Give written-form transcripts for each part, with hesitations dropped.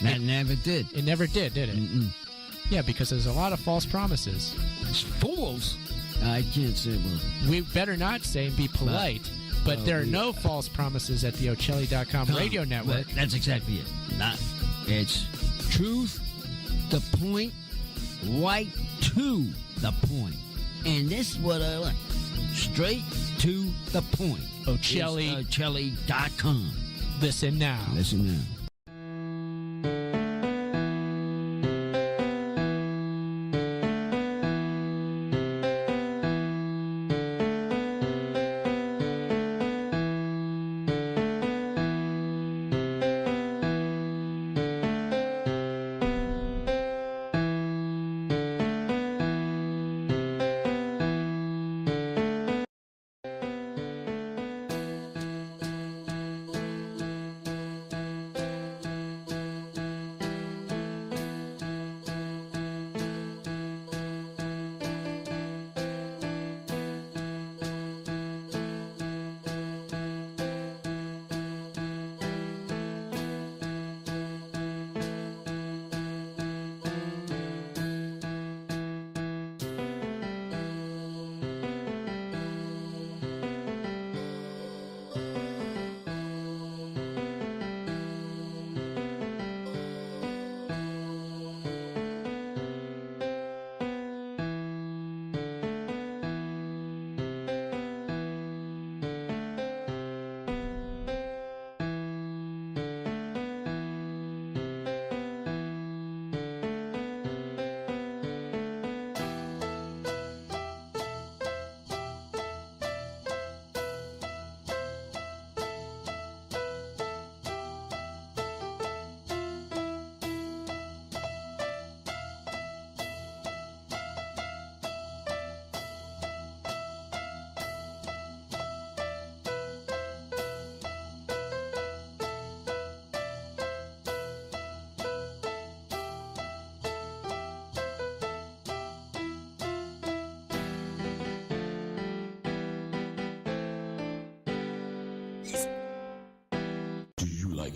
That never did. It never did it? Mm-mm. Yeah, because there's a lot of false promises. Fools? I can't say one. We better not say and be polite, but there are no false promises at the Ocelli.com radio network. That's exactly it. It's truth, the point, right to the point. And this is what I like. Straight to the point. Ocelli. Ocelli.com. Listen now. Listen now.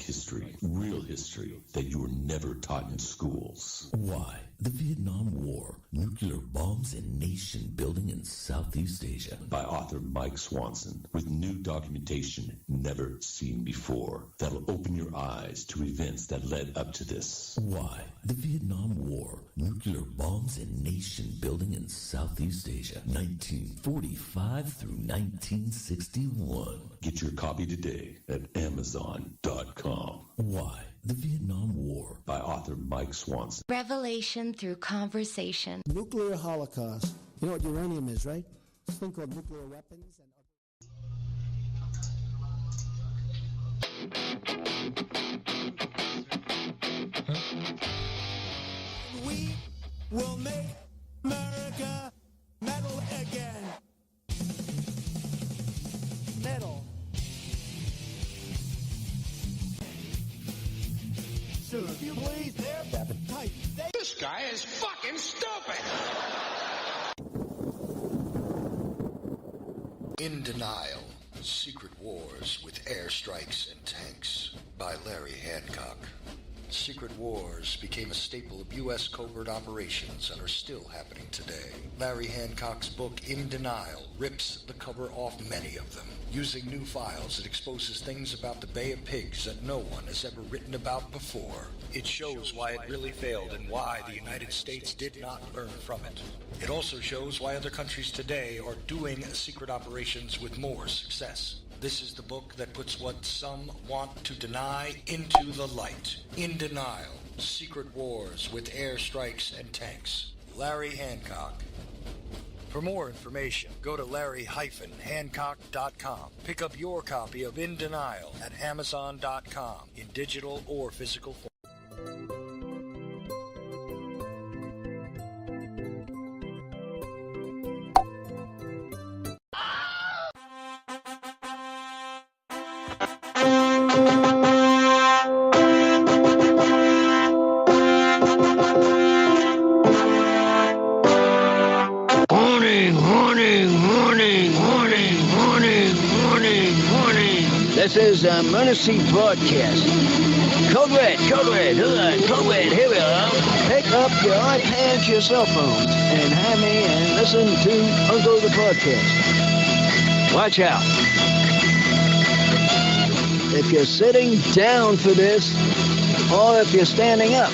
History, real history that you were never taught in schools. Why? The Vietnam War, nuclear bombs and nation building in Southeast Asia. By author Mike Swanson, with new documentation never seen before that'll open your eyes to events that led up to this. Why? The Vietnam War, nuclear bombs and nation building in Southeast Asia, 1945 through 1961. Get your copy today at Amazon.com. Why? The Vietnam War. By author Mike Swanson. Revelation through conversation. Nuclear holocaust. You know what uranium is, right? This thing called nuclear weapons. We will make America metal again. Metal. So if you please, they're tight. This guy is fucking stupid. In Denial, Secret Wars with Airstrikes and Tanks by Larry Hancock. Secret wars became a staple of U.S. covert operations and are still happening today. Larry Hancock's book, In Denial, rips the cover off many of them. Using new files, it exposes things about the Bay of Pigs that no one has ever written about before. It shows why it really failed and why the United States did not learn from it. It also shows why other countries today are doing secret operations with more success. This is the book that puts what some want to deny into the light. In Denial, Secret Wars with Airstrikes and Tanks. Larry Hancock. For more information, go to larry-hancock.com. Pick up your copy of In Denial at Amazon.com in digital or physical form. This is emergency broadcast. Code Red, Code Red, Code Red, here we are. Pick up your iPads, your cell phones, and hand me and listen to Uncle the Podcast. Watch out. If you're sitting down for this, or if you're standing up,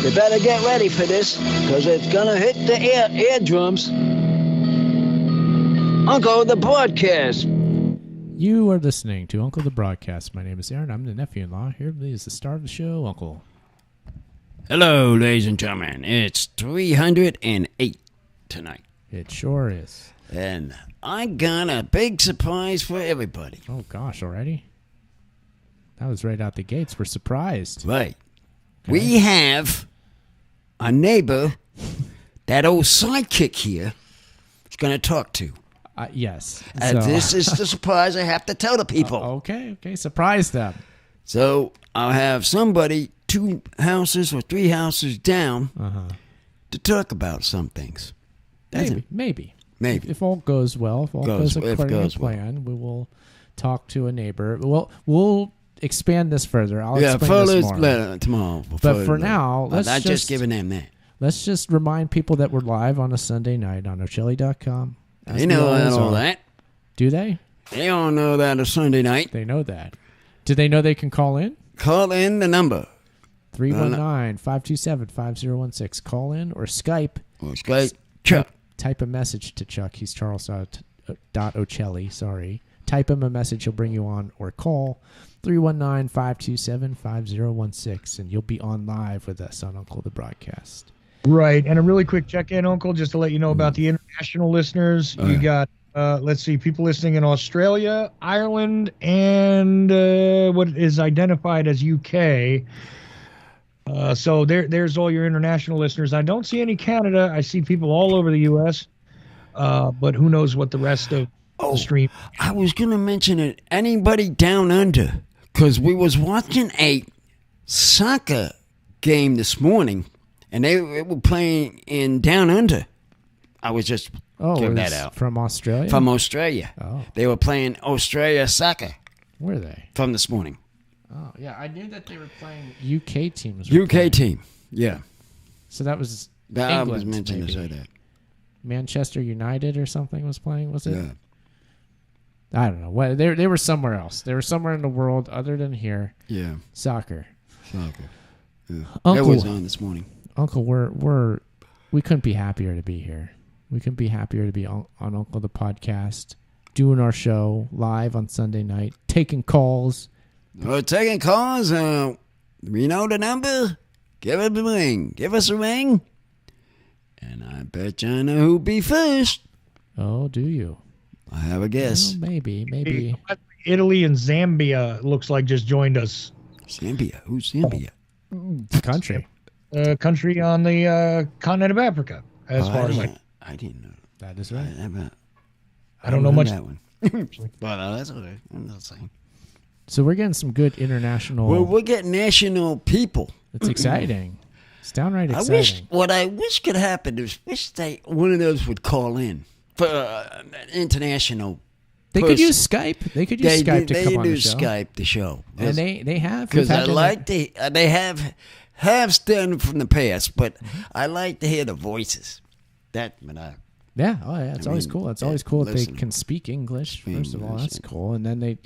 you better get ready for this, because it's gonna hit the eardrums. Uncle the Broadcast. You are listening to Uncle the Broadcast. My name is Aaron. I'm the nephew-in-law. Here is the star of the show, Uncle. Hello, ladies and gentlemen. It's 308 tonight. It sure is. And I got a big surprise for everybody. Oh, gosh, already? That was right out the gates. We're surprised. Right. Okay. We have a neighbor that old sidekick here is going to talk to. Yes. And this is the surprise I have to tell the people. Okay. Surprise them. So I'll have somebody 2 houses or 3 houses down to talk about some things. Maybe. If all goes well, if all goes according to plan, we will talk to a neighbor. We'll expand this further. I'll explain this more tomorrow. But for now, let's just giving them that. Let's just remind people that we're live on a Sunday night on Ochelli.com. They know all that. Do they? They all know that a Sunday night. They know that. Do they know they can call in? Call in the number. 319-527-5016. Call in or Skype. Chuck. Type a message to Chuck. He's Charles.Ocelli. Sorry. Type him a message. He'll bring you on. Or call 319-527-5016. And you'll be on live with us on Uncle the Broadcast. Right. And a really quick check-in, Uncle, just to let you know about the international listeners. You got, let's see, people listening in Australia, Ireland, and what is identified as UK. So there's all your international listeners. I don't see any Canada. I see people all over the U.S., but who knows what the rest of the stream. I was going to mention it. Anybody down under, because we was watching a soccer game this morning, and they were playing in down under. I was just giving that out. From Australia? From Australia. Oh. They were playing Australia soccer. Were they? From this morning. Oh, yeah. I knew that they were playing UK teams. UK team, yeah. So that was England, I was mentioning maybe. to say that. Manchester United or something was playing, was it? Yeah. I don't know. Well, they were somewhere else. They were somewhere in the world other than here. Yeah. Soccer. Yeah. Uncle, it was on this morning. Uncle, we couldn't be happier to be here. We couldn't be happier to be on Uncle the Podcast, doing our show live on Sunday night, taking calls. We're taking calls. We know the number. Give us a ring. Give us a ring. And I bet you I know who'll be first. Oh, do you? I have a guess. Well, maybe. Italy and Zambia looks like just joined us. Zambia? Who's Zambia? Country. Country on the continent of Africa. As far as I didn't know. That is right. I don't know much. That one. But that's okay. I'm not saying. So we're getting some good international. Well, we're getting national people. It's exciting. It's downright exciting. What I wish could happen is one of those would call in for international. They could use Skype. They could use Skype to come on the show. They do Skype the show, and they have because I like they have done from the past, but I like to hear the voices. It's always cool. It's always cool if they can speak English. First of all, that's cool. And then they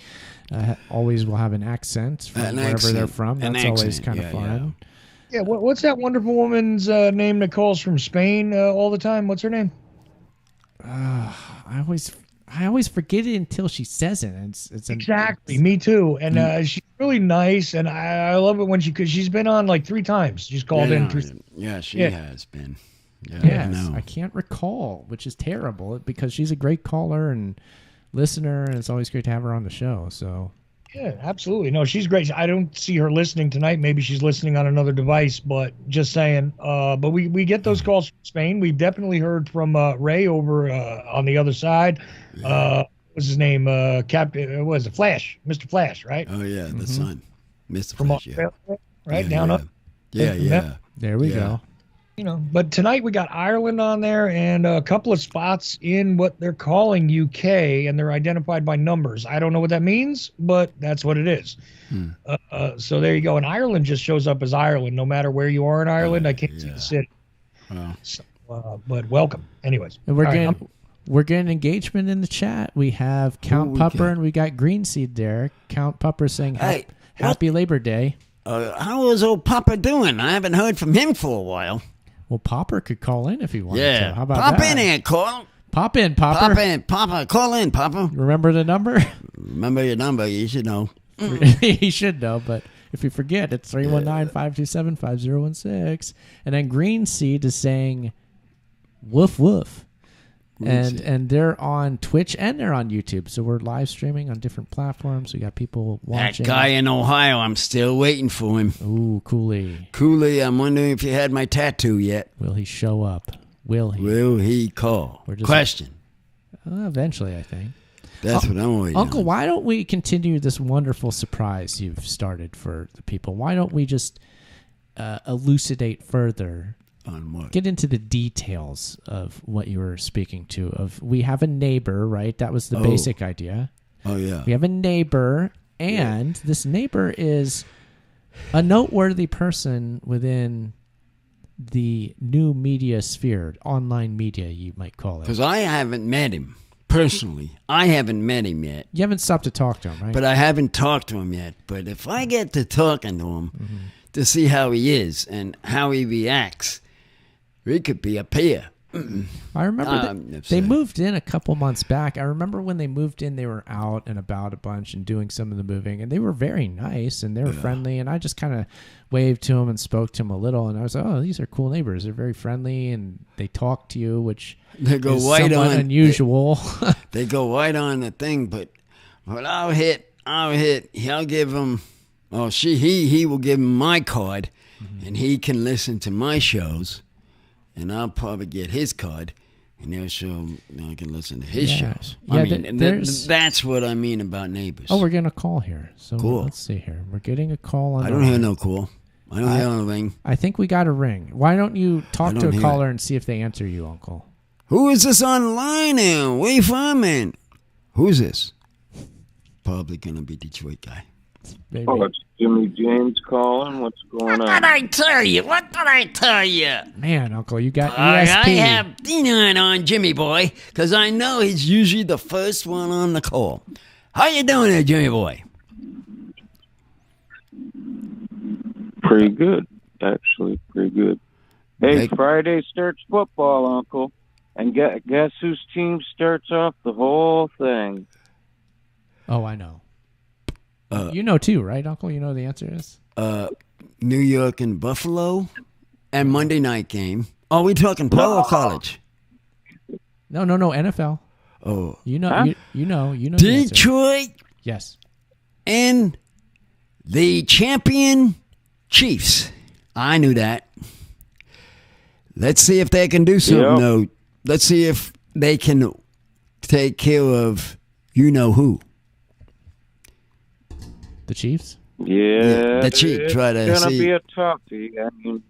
always will have an accent from wherever they're from. That's always kind of fun. Yeah. What's that wonderful woman's name that calls from Spain all the time? What's her name? I always forget it until she says it. It's exactly me too. And she's really nice, and I love it when she's been on like 3 times. She's called in. Yeah, she has been. Yes, I can't recall, which is terrible because she's a great caller and listener, and it's always great to have her on the show. So yeah, absolutely. No, she's great. I don't see her listening tonight. Maybe she's listening on another device, but just saying. But we get those calls from Spain. We've definitely heard from Ray over on the other side. What's his name? Captain. Was it Flash? Mr. Flash, right? Oh yeah, the son, Mr. From Flash. Australia, right down up. Yeah. There we go. But tonight we got Ireland on there and a couple of spots in what they're calling UK, and they're identified by numbers. I don't know what that means, but that's what it is. So there you go. And Ireland just shows up as Ireland, no matter where you are in Ireland. I can't see the city. So, but welcome, anyways. And we're getting engagement in the chat. We have Count Pupper and we got Green Seed there. Count Pupper saying Happy Labor Day. How is old Papa doing? I haven't heard from him for a while. Well, Popper could call in if he wanted to. How about Pop that? in here, call. Pop in, Popper. Pop in, Papa. Call in, Papa. Remember the number? Remember your number. You should know. He should know, but if you forget, it's 319-527-5016. And then Green Seed is saying woof woof. And they're on Twitch and they're on YouTube. So we're live streaming on different platforms. We got people watching. That guy in Ohio, I'm still waiting for him. Ooh, Cooley. Cooley, I'm wondering if you had my tattoo yet. Will he show up? Will he? Will he call? Question. Eventually, I think. That's what I'm waiting Uncle, on. why don't we continue this wonderful surprise you've started for the people? Why don't we just elucidate further? On what? Get into the details of what you were speaking to. We have a neighbor, right? That was the basic idea. Oh, yeah. We have a neighbor, and this neighbor is a noteworthy person within the new media sphere, online media, you might call it. Because I haven't met him. Personally, I haven't met him yet. You haven't stopped to talk to him, right? But I haven't talked to him yet. But if I get to talking to him to see how he is and how he reacts, he could be a peer. I remember they moved in a couple months back. I remember when they moved in, they were out and about a bunch and doing some of the moving, and they were very nice and they were friendly. And I just kind of waved to them and spoke to them a little, and I was like, "Oh, these are cool neighbors. They're very friendly and they talk to you, which they go is right somewhat on unusual." They go right on the thing, but I'll hit. He'll give him. Oh, he will give him my card, and he can listen to my shows. And I'll probably get his card, and they'll show him. I can listen to his shows. Yeah, I mean, that's what I mean about neighbors. Oh, we're getting a call here. So cool. Let's see here. We're getting a call on. I don't hear no call. I don't hear no ring. I think we got a ring. Why don't you talk to a caller and see if they answer you, Uncle? Who is this online now? Where you from, man? Who's this? Probably gonna be Detroit guy. Maybe. Oh, it's Jimmy James calling. What's going on? What did I tell you? Man, Uncle, you got I ESP. have D9 on Jimmy Boy, because I know he's usually the first one on the call. How you doing there, Jimmy Boy? Pretty good, actually. Pretty good. Hey, Friday starts football, Uncle. And guess whose team starts off the whole thing? Oh, I know. You know too, right, Uncle? You know the answer is? New York and Buffalo, and Monday night game. Oh, we talking pro or college? No, NFL. Oh, you know, huh? you know. Detroit. Yes. And the champion Chiefs. I knew that. Let's see if they can do something. Yep. Though. Let's see if they can take care of you know who. The Chiefs? Yeah, the Chiefs. Try to it's going to see. be a toughie. I mean,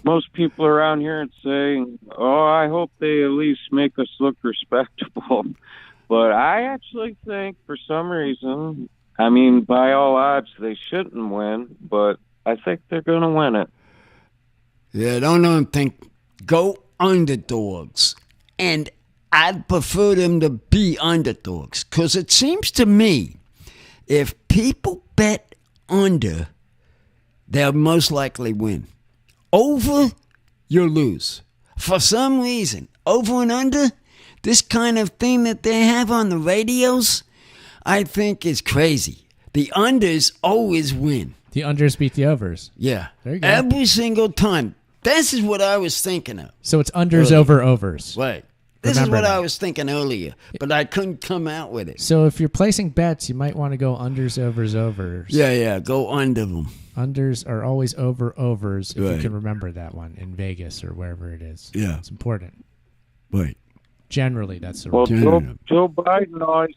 most people around here are saying, oh, I hope they at least make us look respectable. But I actually think, for some reason, I mean, by all odds, they shouldn't win, but I think they're going to win it. Yeah, don't think. Go underdogs. And I'd prefer them to be underdogs. Because it seems to me, if people bet under, they'll most likely win. Over, you'll lose. For some reason, over and under, this kind of thing that they have on the radios, I think is crazy. The unders always win. The unders beat the overs. Yeah. There you go. Every single time. This is what I was thinking of. So it's unders over overs. Right. This is Remember what that. I was thinking earlier, but I couldn't come out with it. So if you're placing bets, you might want to go unders, overs. Yeah, go under them. Unders are always overs, if Right. you can remember that one in Vegas or wherever it is. Yeah. It's important. Right. Generally, that's the Well, rule. Joe Biden always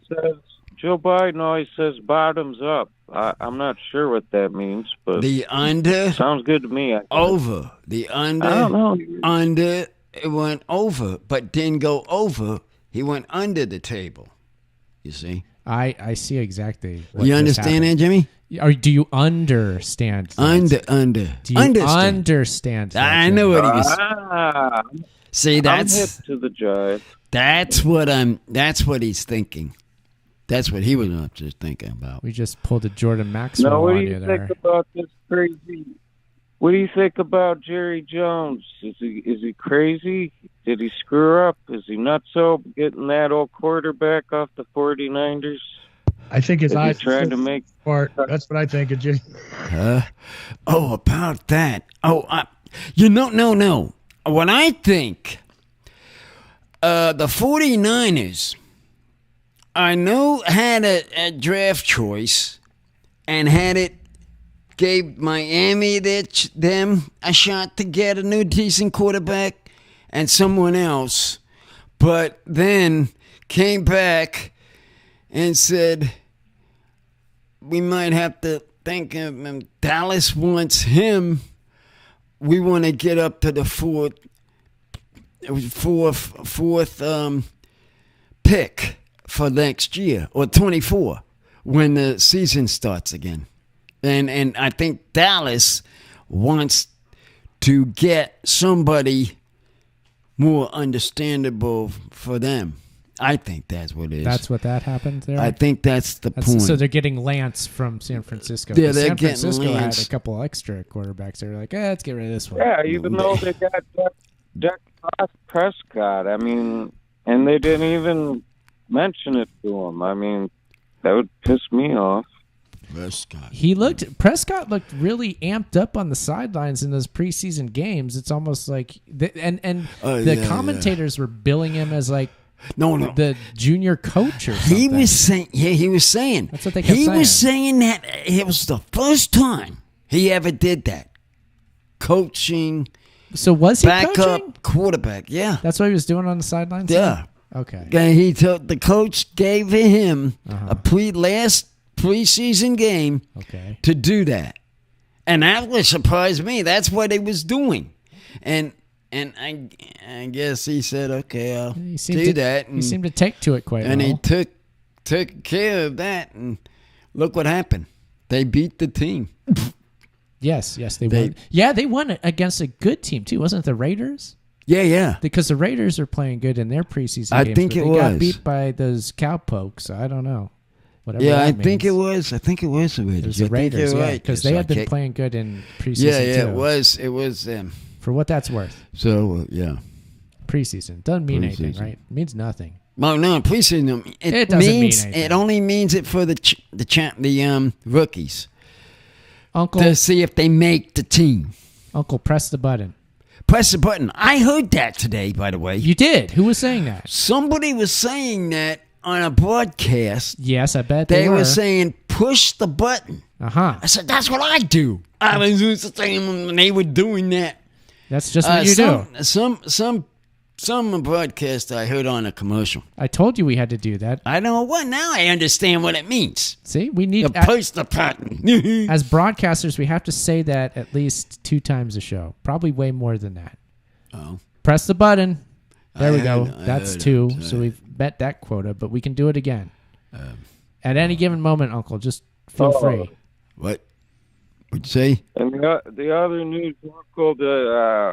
says bottoms up. I'm not sure what that means, but the under sounds good to me. Over the under. I don't know. Under it went over, but didn't go over. He went under the table. You see? I see exactly. What You understand that, Jimmy? Or do you understand? That? Under. Do you understand? That, I know what he was. See, that's I'm hip to the jive. That's what he's thinking. That's what he was just thinking about. We just pulled a Jordan Maxwell Now, what do on you you think there. about this crazy? What do you think about Jerry Jones? Is he crazy? Did he screw up? Is he nutso getting that old quarterback off the 49ers? I think his eyes trying to make part. That's what I think of Jay. About that. No. What I think, the 49ers, I know had a draft choice and gave Miami them a shot to get a new decent quarterback and someone else, but then came back and said, we might have to think of him. Dallas wants him. We want to get up to the fourth pick for next year, or 24, when the season starts again. And I think Dallas wants to get somebody more understandable for them. I think that's what it is. That's what that happened there? I think that's the point. So they're getting Lance from San Francisco. Yeah, they're San Francisco getting Lance. had a couple extra quarterbacks. They were like, let's get rid of this one. Yeah, even though they got Dak Prescott. I mean, and they didn't even mention it to him. I mean, that would piss me off. Prescott looked really amped up on the sidelines in those preseason games. It's almost like the commentators were billing him as like the junior coach or something. He was saying. That's what they kept saying. He was saying that it was the first time he ever did that. Coaching. So was he backup coaching? Quarterback? Yeah. That's what he was doing on the sidelines? Yeah. Okay. And the coach gave him a last preseason game to do that. And that would surprise me. That's what he was doing. And I guess he said, okay, I'll do that. He seemed to take to it quite well. And he took care of that. And look what happened. They beat the team. Yes, they won. Yeah, they won against a good team, too. Wasn't it the Raiders? Yeah. Because the Raiders are playing good in their preseason games. I think it was. They got beat by those cowpokes. I don't know. Whatever yeah, that I means. think it was. I think it was the Raiders. It was the Raiders, yeah, because they had been playing good in preseason. Yeah, too. it was them. For what that's worth. So yeah, preseason doesn't mean anything, right? It means nothing. Well, no, preseason. It doesn't mean anything. It only means it for the rookies. Uncle, to see if they make the team. Uncle, press the button. Press the button. I heard that today, by the way. You did? Who was saying that? Somebody was saying that on a broadcast. Yes, I bet they were saying push the button. I said that's what I do. I was saying when they were doing that. That's just what you do. Some broadcast I heard on a commercial. I told you we had to do that. I know what. Now I understand what it means. See, we need to push the button. As broadcasters, we have to say that at least 2 times a show. Probably way more than that. Oh. Press the button. There we go. That's 2. So we've met that quota, but we can do it again. At any given moment, Uncle, just feel free. What? What'd you say? And the other news, Uncle,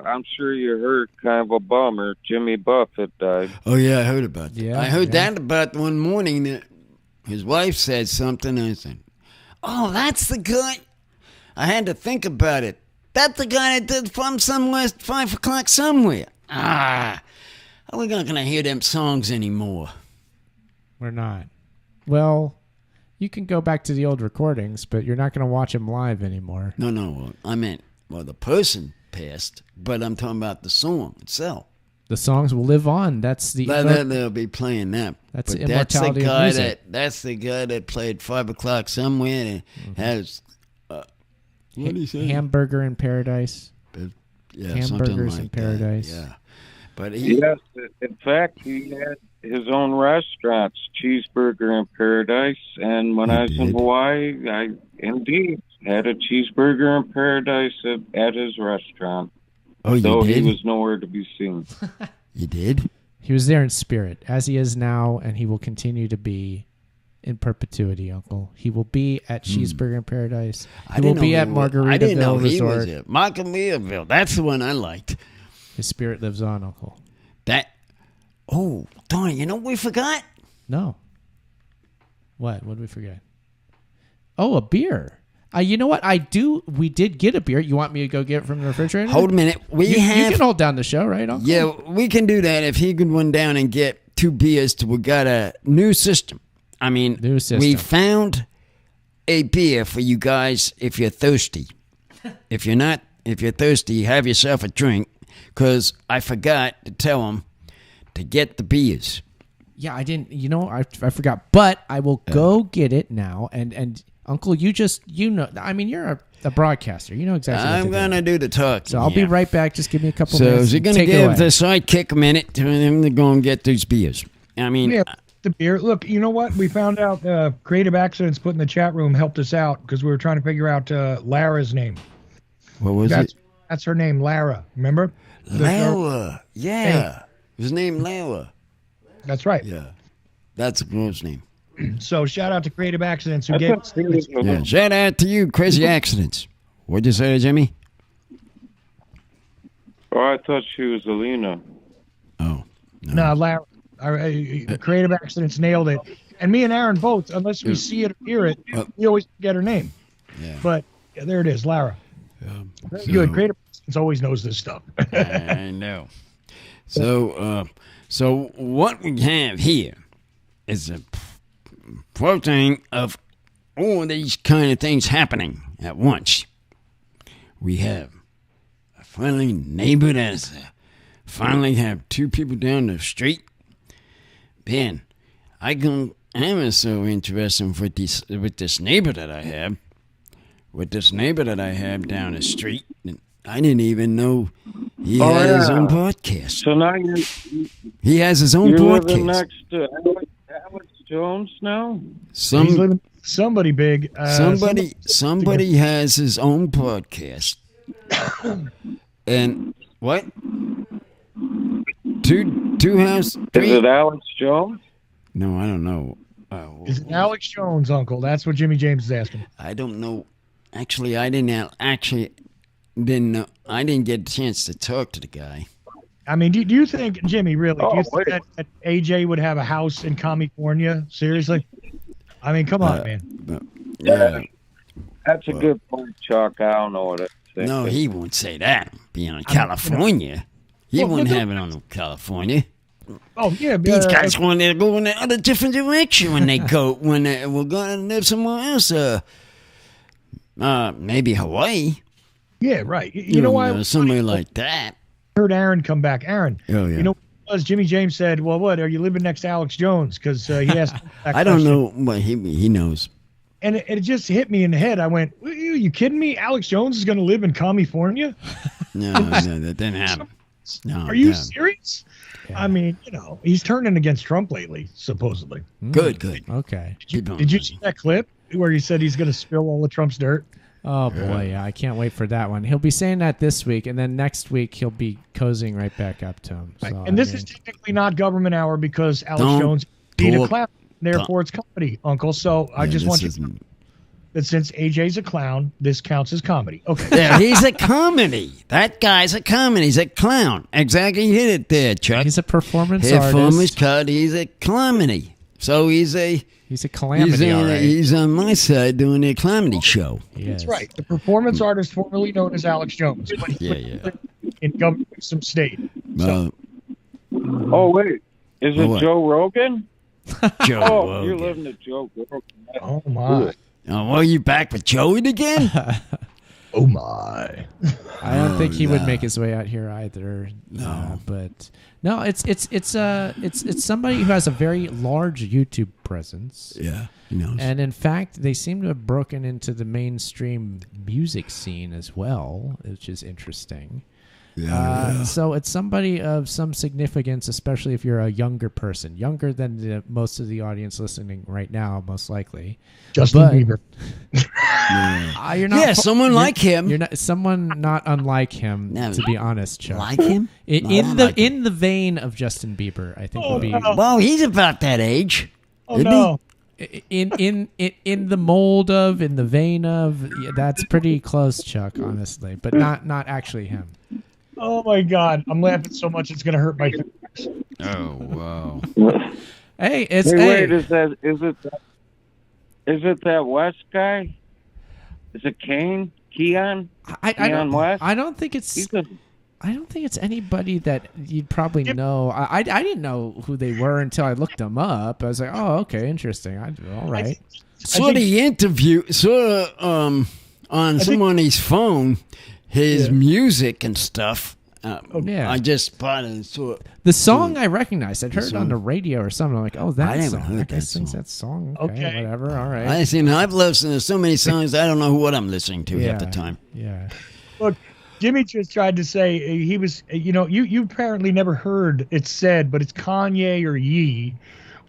I'm sure you heard, kind of a bummer. Jimmy Buffett died. Oh, yeah, I heard about that. Yeah, I heard that about one morning that his wife said something, and I said, oh, that's the guy. I had to think about it. That's the guy that did from somewhere, 5 o'clock somewhere. We're not going to hear them songs anymore. We're not. Well, you can go back to the old recordings, but you're not going to watch them live anymore. No. I meant, the person passed, but I'm talking about the song itself. The songs will live on. That's the... They'll be playing that. That's the immortality of music. That's the guy that played 5 o'clock somewhere and has... what did he say? Hamburger in Paradise. Yeah, Hamburgers something like in Paradise. That. Yeah. But yes, in fact, he had his own restaurants, Cheeseburger in Paradise. And when I was in Hawaii, I indeed had a Cheeseburger in Paradise at his restaurant. Oh, you though did? He was nowhere to be seen. You did? He was there in spirit, as he is now, and he will continue to be in perpetuity, Uncle. He will be at Cheeseburger in Paradise. He will be at Margaritaville I didn't know he Resort. was at Margaritaville. That's the one I liked. His spirit lives on, Uncle. Oh, darn, you know what we forgot? No. What? What did we forget? Oh, a beer. You know what? We did get a beer. You want me to go get it from the refrigerator? Hold a minute. You can hold down the show, right, Uncle? Yeah, we can do that if he could run down and get 2 beers. We got a new system. I mean, we found a beer for you guys if you're thirsty. If you're thirsty, have yourself a drink, because I forgot to tell him to get the beers. Yeah, I didn't. You know, I forgot. But I will go get it now. And Uncle, you know. I mean, you're a broadcaster. You know exactly what to do. I'm going to do the talk. So I'll be right back. Just give me a couple So minutes. is he going to give the sidekick a minute to him to go and get these beers? I mean... Yeah, the beer. Look, you know what? We found out Creative Accidents put in the chat room helped us out because we were trying to figure out Lara's name. What was it? That's her name, Lara. Remember? Lara. Yeah. His name Lara. That's right. Yeah. That's a girl's name. So shout out to Creative Accidents who gave us. Yeah, shout out to you, Crazy Accidents. What'd you say, Jimmy? Oh, I thought she was Alina. Oh. No, Lara. Creative Accidents nailed it. And me and Aaron both, unless we see it or hear it, we always get her name. Yeah. But there it is, Lara. Very good. Creative Accidents always knows this stuff. I know. So what we have here is a protein of all these kind of things happening at once. We have a friendly neighbor that's finally have 2 people down the street. Ben, I'm so interested with this neighbor that I have. With this neighbor that I have down the street, I didn't even know he had his own podcast. So now he has his own podcast. Living next to Alex Jones now. Somebody big. Somebody has his own podcast. And what? Two house. 3. Is it Alex Jones? No, I don't know. Is it Alex Jones, Uncle? That's what Jimmy James is asking. I don't know. Actually, I didn't know. I didn't get a chance to talk to the guy. I mean, do you think, Jimmy, really, do you think that AJ would have a house in California? Seriously? I mean, come on, man. Yeah. That's a good point, Chuck. I don't know what it's thinking. No, he won't say that. Being in California. He wouldn't have it on California. Oh, yeah. These guys want to go in a different direction when they go, when we're going to live somewhere else. Maybe Hawaii. Yeah, right. You know why? Somewhere like that. Heard Aaron come back. Aaron, oh, yeah. You know, as Jimmy James said, well, what, are you living next to Alex Jones? Because he asked that I don't know, but he knows. And it just hit me in the head. I went, are you kidding me? Alex Jones is going to live in California? No, that didn't happen. No, are you serious? Yeah. I mean, you know, he's turning against Trump lately, supposedly. Good. Okay. Did you see that clip where he said he's going to spill all of Trump's dirt? Oh, boy, yeah. I can't wait for that one. He'll be saying that this week, and then next week he'll be cozying right back up to him. Right. So, and this is technically not government hour because Alex Jones beat a clown. Therefore, it's comedy, Uncle. So I just want you to know that since AJ's a clown, this counts as comedy. Okay. Yeah, he's a comedy. That guy's a comedy. He's a clown. Exactly. You hit it there, Chuck. He's a performance artist. He's a comedy. So he's a calamity. He's on my side doing a comedy show. That's right. The performance artist formerly known as Alex Jones. In some state. So. Oh, wait. Is it Joe Rogan? Joe Rogan. You're living to Joe Rogan. Oh, my. Oh, are you back with Joey again? Oh, my. I don't think he would make his way out here either. No. But no, it's somebody who has a very large YouTube presence. Yeah, he knows. And in fact, they seem to have broken into the mainstream music scene as well, which is interesting. So it's somebody of some significance, especially if you're a younger person, younger than most of the audience listening right now, most likely. Justin Bieber. You're not someone like him. You're not someone not unlike him. To be honest, Chuck. Like him? In the vein of Justin Bieber, I think would be. Well, he's about that age. Oh no. In the mold of, in the vein of, that's pretty close, Chuck, honestly, but not actually him. Oh my God, I'm laughing so much it's gonna hurt my fingers. Oh wow. Hey, it's wait, is it that West guy? Is it Keon West? I don't think it's. I don't think it's anybody that you'd probably know. I didn't know who they were until I looked them up. I was like, oh, okay, interesting. All right. Saw the interview. On somebody's phone, his music and stuff. I just spotted and saw it. The song I recognized. I'd heard it on the radio or something. I'm like, oh, that I song. haven't heard I guess that song. Okay, whatever. All right. I've listened to so many songs, I don't know what I'm listening to half the time. Yeah. Look, Jimmy just tried to say he was, you apparently never heard it said, but it's Kanye or Ye,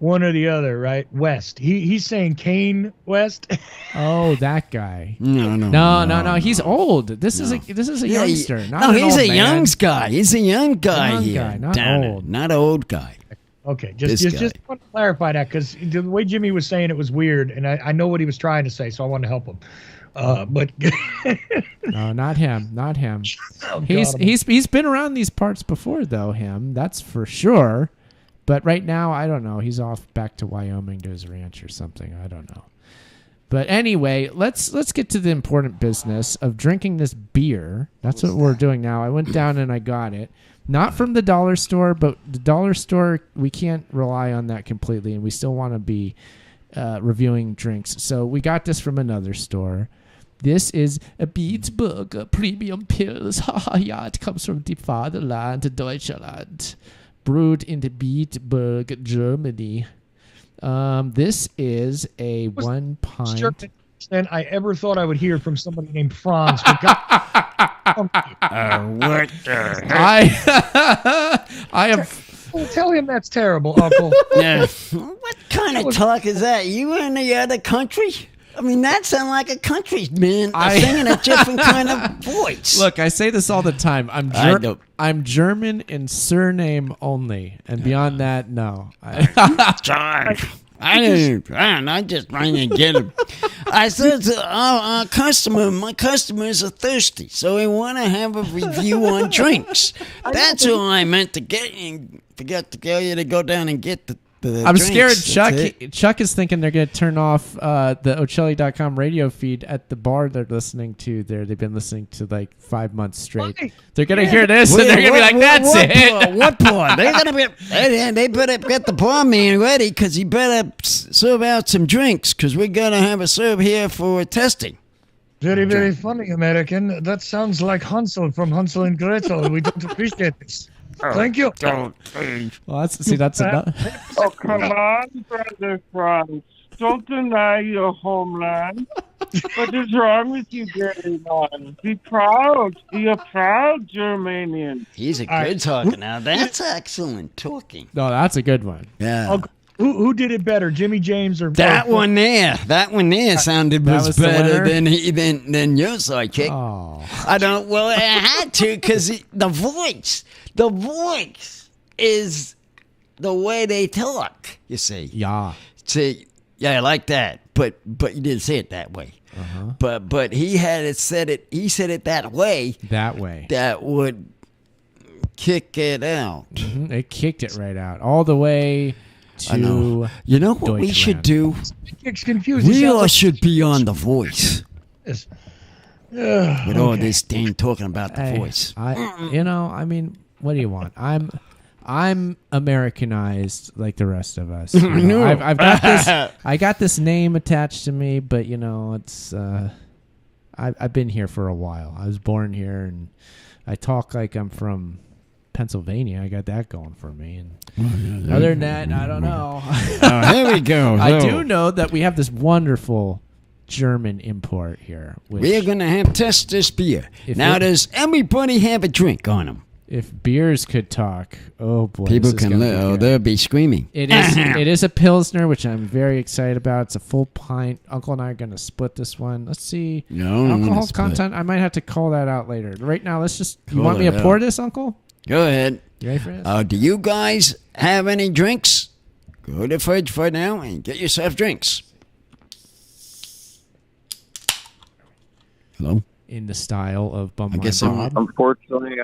one or the other, right? West. He's saying Kane West. Oh, that guy. No. He's old. This is a youngster. He's a young guy. He's a young guy Young here. guy, not old. Not an old guy. Okay, just want to clarify that because the way Jimmy was saying it was weird, and I know what he was trying to say, so I wanted to help him. But no, not him. Oh, He's been around these parts before, though. That's for sure. But right now, I don't know. He's off back to Wyoming to his ranch or something. I don't know. But anyway, let's get to the important business of drinking this beer. That's what we're doing now. I went down and I got it. Not from the dollar store, but the dollar store, we can't rely on that completely, and we still want to be reviewing drinks. So we got this from another store. This is a Bitburger Premium Pils. Yeah, it comes from the Fatherland, Deutschland. Brewed in the Bitburg, Germany. This is a 1 pint. Than I ever thought I would hear from somebody named Franz. What the heck? I have. Well, tell him that's terrible, Uncle. Yeah. What kind of talk is that? You in the other country? I mean, that sounds like a country man singing a different kind of voice. Look, I say this all the time. I'm German in surname only, and beyond that, no. I'm just trying to get him. I said to my customers are thirsty, so we want to have a review on drinks. That's all I meant to get and forgot to tell you to go down and get the I'm drinks. scared Chuck is thinking they're going to turn off the Ocelli.com radio feed at the bar they're listening to there. They've been listening to like 5 months straight. Why? They're going to hear this and they're going to be like, that's it. What bar? They're going to be, they better get the barman ready because he better serve out some drinks because we're going to have a serve here for testing. Very, very funny, American. That sounds like Hansel from Hansel and Gretel. We don't appreciate this. Thank you. Well, that's enough. Oh, come on, Brother Franz. Don't deny your homeland. What is wrong with you, Gary man? Be proud. Be a proud Germanian. He's a good talker now. That's excellent talking. No, that's a good one. Yeah. Who did it better, Jimmy James or that one there? That one there sounded was better than your sidekick. Oh. I don't. Well, I had to because the voice is the way they talk. You see. Yeah. See. Yeah, I like that. But you didn't say it that way. Uh-huh. But he had it said it. He said it that way. That way. That would kick it out. Mm-hmm. It kicked it right out all the way. I know. You know what we should do? It's confused. We all should be on The Voice. Yes. With all this dang talking about The Voice. I mean, what do you want? I'm Americanized like the rest of us. I've got this. I got this name attached to me, but it's. I've been here for a while. I was born here, and I talk like I'm from Pennsylvania. I got that going for me. And other than that, I don't know. Here we go. I do know that we have this wonderful German import here. We're going to have test this beer. Now, does everybody have a drink on them? If beers could talk, oh boy. People can they'll be screaming. It is a Pilsner, which I'm very excited about. It's a full pint. Uncle and I are going to split this one. Let's see. No, alcohol content. I might have to call that out later. Right now, let's just... You want me to pour this, Uncle? Go ahead. You ready for this? Do you guys have any drinks? Go to the fridge for now and get yourself drinks. Hello? In the style of Bumwine Bob. Unfortunately,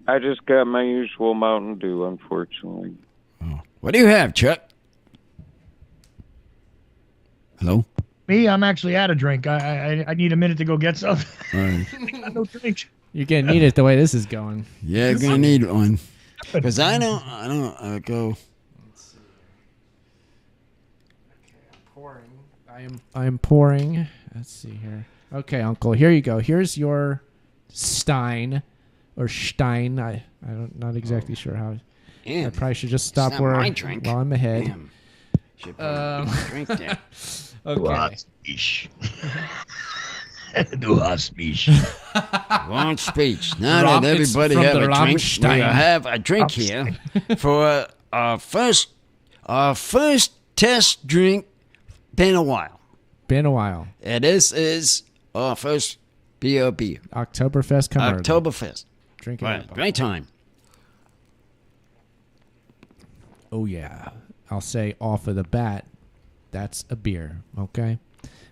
I just got my usual Mountain Dew, unfortunately. Oh. What do you have, Chuck? Hello? Me, I'm actually out of drink. I need a minute to go get some. All right. No drink. You're going to need it the way this is going. Yeah, you're going to need one. Because I don't go... I'm pouring. Let's see here. Okay, Uncle, here you go. Here's your Stein or Stein. I'm not exactly sure how. I probably should just stop it's where not my drink. while I'm ahead. Damn. Should put drink there. Okay. Du hast mich. Wrong speech. Now that everybody have a drink, we have a drink here for our first test drink. Been a while. And this is our first beer. Oktoberfest coming early. Oktoberfest. Drinking right. Great time. Oh, yeah. I'll say off of the bat, that's a beer, okay?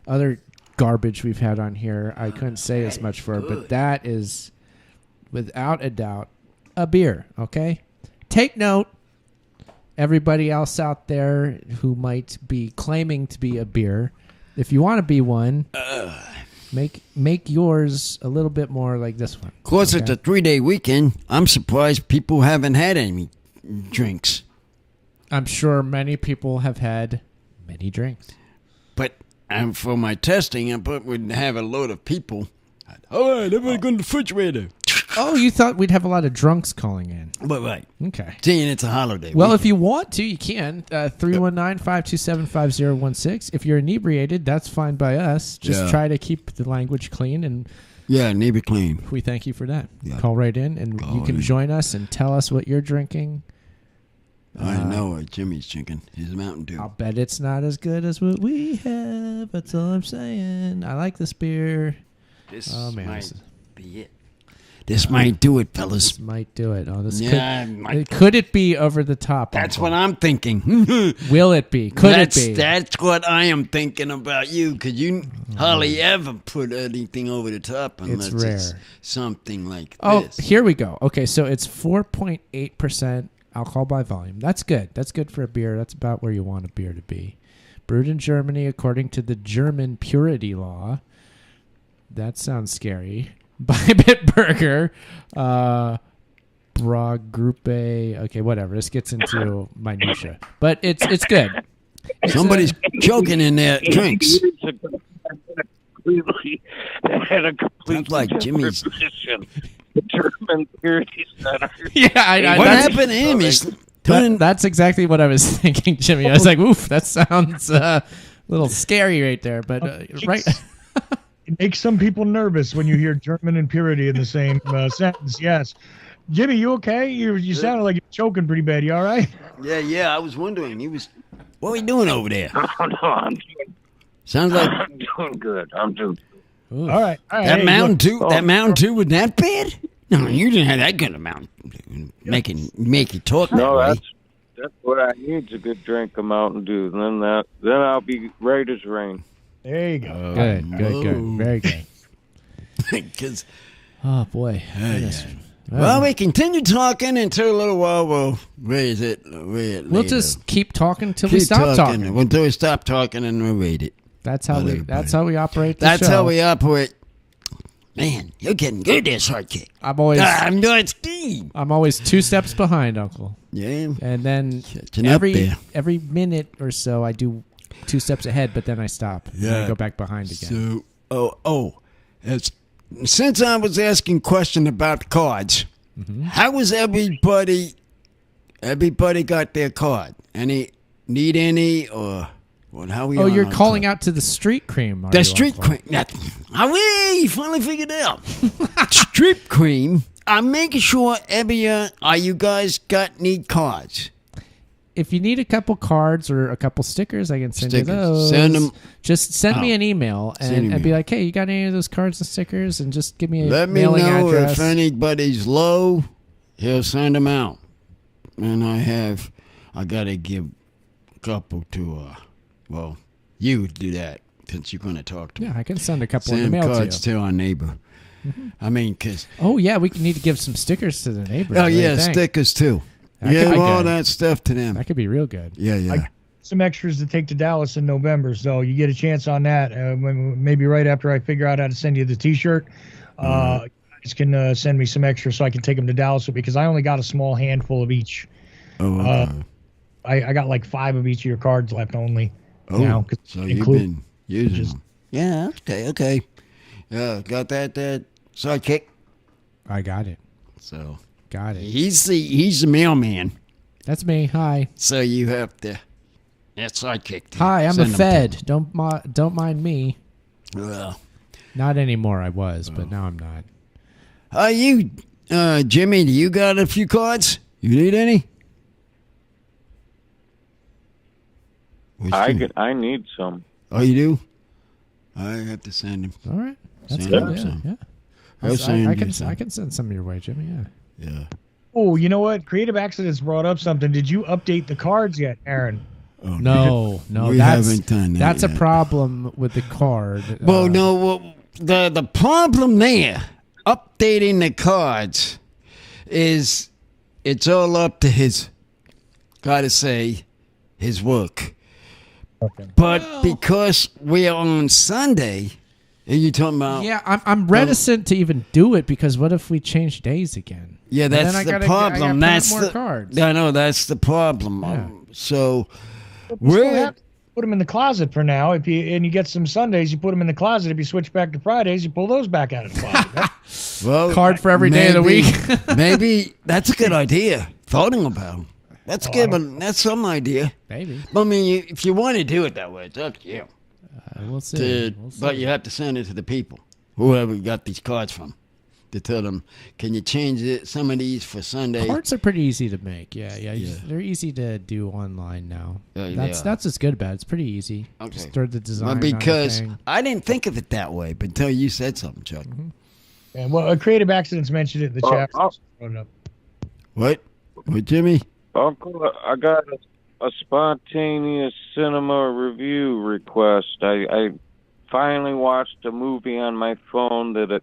Other garbage we've had on here, I couldn't say as much for, but that is, without a doubt, a beer, okay? Take note. Everybody else out there who might be claiming to be a beer, if you want to be one, make yours a little bit more like this one. Of course, It's a 3-day weekend. I'm surprised people haven't had any drinks. I'm sure many people have had many drinks. But for my testing, I would have a load of people. All right, everybody go to the refrigerator. Oh, you thought we'd have a lot of drunks calling in. But right. Okay. Seeing it's a holiday. Well, if you want to, you can. 319-527-5016. If you're inebriated, that's fine by us. Just try to keep the language clean. And inebriate clean. We thank you for that. Yeah. Call right in, and you can join us and tell us what you're drinking. I know what Jimmy's drinking. He's Mountain Dew. I'll bet it's not as good as what we have. That's all I'm saying. I like this beer. This might be it. This might do it, fellas. This might do it. Oh, this could it be over the top? That's what I'm thinking. Will it be? Could it be? That's what I am thinking about you, because you hardly ever put anything over the top unless it's rare. It's something like this. this. Here we go. Okay, so it's 4.8% alcohol by volume. That's good. That's good for a beer. That's about where you want a beer to be. Brewed in Germany according to the German purity law. That sounds scary. By Bitburger, Brauergruppe. Okay, whatever. This gets into minutia, but it's good. Somebody's choking in their drinks. Sounds like Jimmy's. Position. The German Purity Center. Yeah, what happened to him? That's exactly what I was thinking, Jimmy. I was like, "Oof, that sounds a little scary right there." But right. It makes some people nervous when you hear German and purity in the same sentence. Yes. Jimmy, you okay? You sounded like you're choking pretty bad. You all right? Yeah. I was wondering. What are we doing over there? Oh, no, I'm doing good. I'm doing good. All right. That Mountain Dew was that bad? No, you didn't have that good amount. Make you talk that way. That's what I need, a good drink of Mountain Dew. Then I'll be right as rain. There you go. Good. Very good. Because, oh boy. Well, we continue talking until a little while. We'll raise it. We'll just keep talking until we stop talking. Until we stop talking and we'll read it. That's how we operate. That's how we operate. Man, you're getting good at sidekick. I'm always 2 steps behind, Uncle. Yeah. And then every minute or so, I do 2 steps ahead, but then I stop. Yeah. And I go back behind again. So, since I was asking question about cards, how was everybody got their card? Need any, or Well, how we? Oh, you're calling out to the street cream. The street cream. You finally figured it out. Street cream. I'm making sure you guys need cards. If you need a couple cards or a couple stickers, I can send you those. Send them. Just send me an email and be like, hey, you got any of those cards and stickers? And just give me a mailing address. Let me know if anybody's low. He'll send them out. And I got to give a couple to, you do that since you're going to talk to me. Yeah, I can send a couple in the mail to you. Send cards to our neighbor. Mm-hmm. I mean, because... Oh, yeah, we need to give some stickers to the neighbors. Oh, yeah, stickers, too. Give all that stuff to them. That could be real good. Yeah. Some extras to take to Dallas in November, so you get a chance on that. Maybe right after I figure out how to send you the T-shirt, you guys can send me some extras so I can take them to Dallas because I only got a small handful of each. Oh, okay. I got like 5 of each of your cards left only. Oh, so you've been using them. Yeah, okay. Got that sidekick? I got it. So... Got it. He's the mailman. That's me. Hi. So you have to. That's sidekick. Hi, I'm a Fed. Don't mind me. Well, not anymore. I was, but now I'm not. You, Jimmy? Do you got a few cards? You need any? I need some. Oh, you do? I have to send him. All right. That's good. Yeah. I can send some your way, Jimmy. Yeah. Yeah. Oh, you know what? Creative Accidents brought up something. Did you update the cards yet, Aaron? Oh, no. We haven't done that. That's yet. A problem with the card. Well, the problem there, updating the cards, is it's all up to his work. Okay. But because we are on Sunday. Are you talking about? Yeah, I'm reticent to even do it because what if we change days again? Yeah, that's the problem. That's more cards. I know that's the problem. Yeah. So we're put them in the closet for now. If you get some Sundays, you put them in the closet. If you switch back to Fridays, you pull those back out of the closet. Well, card for every day of the week. Maybe that's a good idea. Thoughting about. That's good. That's some idea. Maybe. But I mean, if you want to do it that way, it's up to you. We'll see. But you have to send it to the people, whoever you got these cards from, to tell them, can you change some of these for Sunday? Cards are pretty easy to make. Yeah. They're easy to do online now. That's what's good about it. It's pretty easy. Okay. Just throw the design well, because on I didn't think of it that way, but until you said something, Chuck. Mm-hmm. Yeah, well, Creative Accidents mentioned it in the chat. What, Jimmy? Uncle, I got a spontaneous cinema review request. I finally watched a movie on my phone that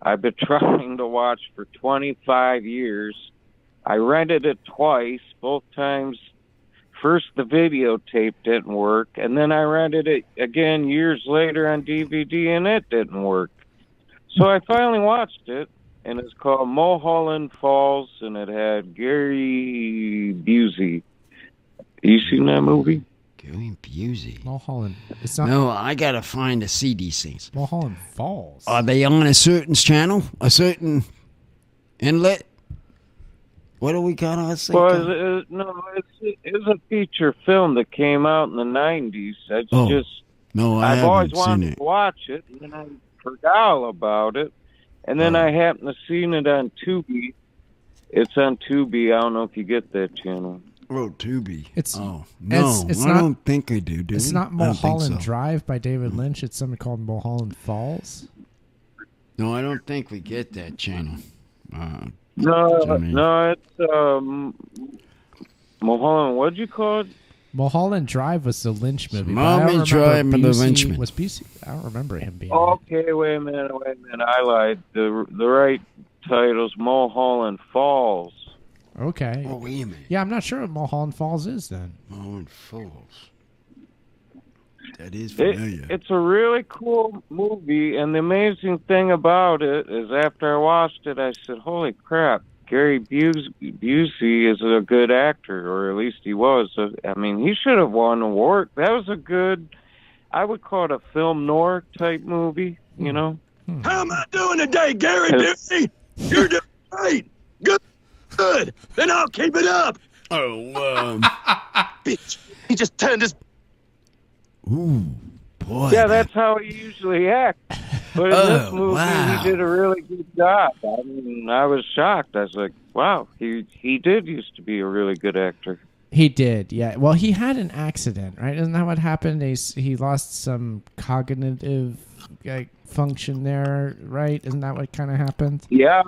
I've been trying to watch for 25 years. I rented it twice, both times. First, the videotape didn't work, and then I rented it again years later on DVD, and it didn't work. So I finally watched it, and it's called Mulholland Falls, and it had Gary Busey. You seen that movie? Gary Busey. Mulholland. It's not. No, I gotta find the CDs things. Mulholland Falls. Are they on a certain channel? A certain inlet? What do we got on? Well, no, it's a feature film that came out in the 90s. I've always wanted to watch it, and then I forgot all about it. And then I happened to seen it on Tubi. It's on Tubi. I don't know if you get that channel. Oh, Tubi. No, I don't think I do. It's not Mulholland Drive by David Lynch. It's something called Mulholland Falls. No, I don't think we get that channel. No, it's Mulholland. What'd you call it? Mulholland Drive was the Lynch movie. Mulholland Drive and the Lynch movie. Was Busey? I don't remember him being. Okay, wait a minute. I lied. The right title's Mulholland Falls. Okay. Oh, wait a minute. Yeah, I'm not sure what Mulholland Falls is then. Mulholland Falls. That is familiar. It's a really cool movie, and the amazing thing about it is after I watched it, I said, holy crap, Gary Busey is a good actor, or at least he was. I mean, he should have won an award. That was a good, I would call it a film noir type movie, you know? How am I doing today, Gary Busey? You're doing great. Good. Then I'll keep it up. Oh, Bitch, he just turned his Ooh, boy. Yeah, that's how he usually acts. But in this movie, he did a really good job. I mean, I was shocked. I was like, wow, he did used to be a really good actor. He did, yeah. Well, he had an accident, right? Isn't that what happened? He lost some cognitive function there, right? Isn't that what kind of happened? Yeah.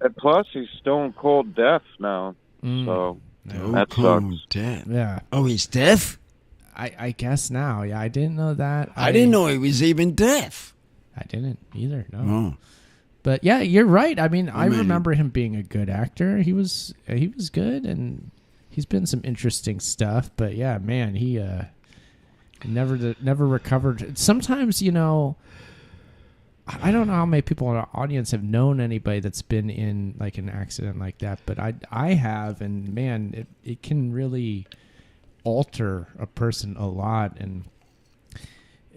And plus, he's stone cold deaf now. So that sucks. Deaf. Yeah. Oh, he's deaf? I guess now. Yeah, I didn't know that. I didn't know he was even deaf. I didn't either, no. Oh. But yeah, you're right. I mean, I remember him being a good actor. He was good, and he's been some interesting stuff. But yeah, man, he never recovered. Sometimes, you know, I don't know how many people in our audience have known anybody that's been in like an accident like that, but I have, and man, it can really alter a person a lot, and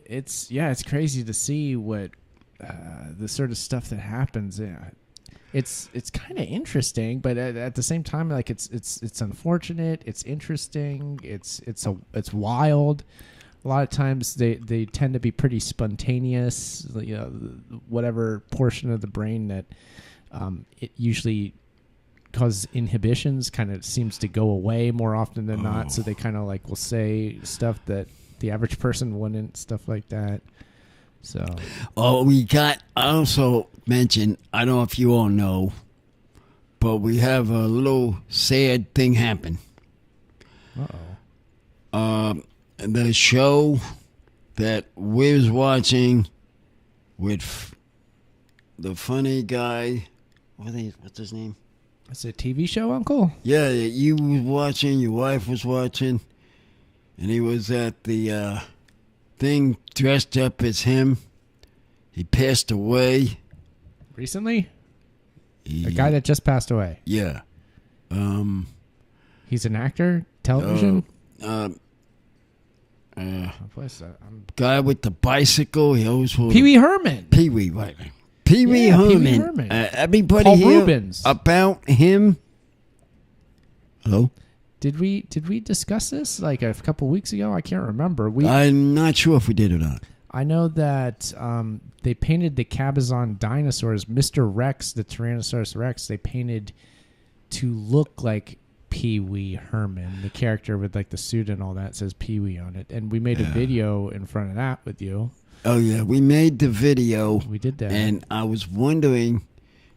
it's crazy to see what the sort of stuff that happens. Yeah, it's kind of interesting, but at the same time, like it's unfortunate, it's interesting, it's wild. A lot of times they tend to be pretty spontaneous. You know, whatever portion of the brain that it usually causes inhibitions kind of seems to go away more often than not. So they kind of like will say stuff that the average person wouldn't, stuff like that. So, I also mentioned, I don't know if you all know, but we have a little sad thing happen. The show that we was watching with the funny guy, what's his name? It's a TV show, Uncle? Yeah, you was watching, your wife was watching, and he was at the thing dressed up as him. He passed away. Recently? A guy that just passed away? Yeah. He's an actor? Television? Guy with the bicycle. He always Pee Wee Herman. Pee Wee, right. Pee Wee Herman. Everybody Paul here Reubens. About him. Hello? Did we discuss this like a couple weeks ago? I can't remember. I'm not sure if we did or not. I know that they painted the Cabazon dinosaurs, Mr. Rex, the Tyrannosaurus Rex, they painted to look like Pee Wee Herman, the character with like the suit and all that says Pee Wee on it. And we made a video in front of that with you. Oh, yeah. We made the video. We did that. And I was wondering,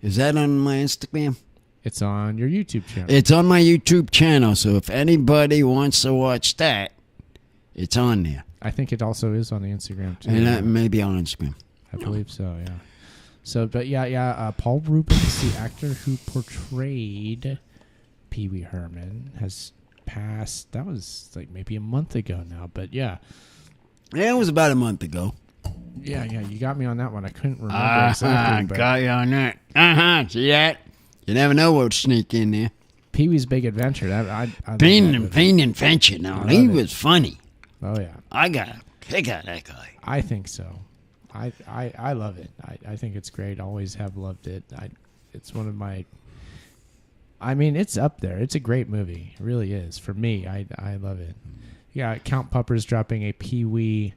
is that on my Instagram? It's on your YouTube channel. It's on my YouTube channel. So if anybody wants to watch that, it's on there. I think it also is on the Instagram, too. And that may be on Instagram. I believe so, yeah. So, but yeah. Paul Reubens, the actor who portrayed Pee Wee Herman, has passed. That was like maybe a month ago now, but yeah. Yeah, it was about a month ago. Yeah, you got me on that one. I couldn't remember exactly. But got you on that. See that? You never know what'll sneak in there. Pee Wee's Big Adventure. Being Adventure. Now, he was funny. Oh, yeah. I got a kick out of that guy. I think so. I love it. I think it's great. Always have loved it. It's one of my... I mean, it's up there. It's a great movie. It really is. For me, I love it. Yeah, Count Pupper's dropping a Pee Wee...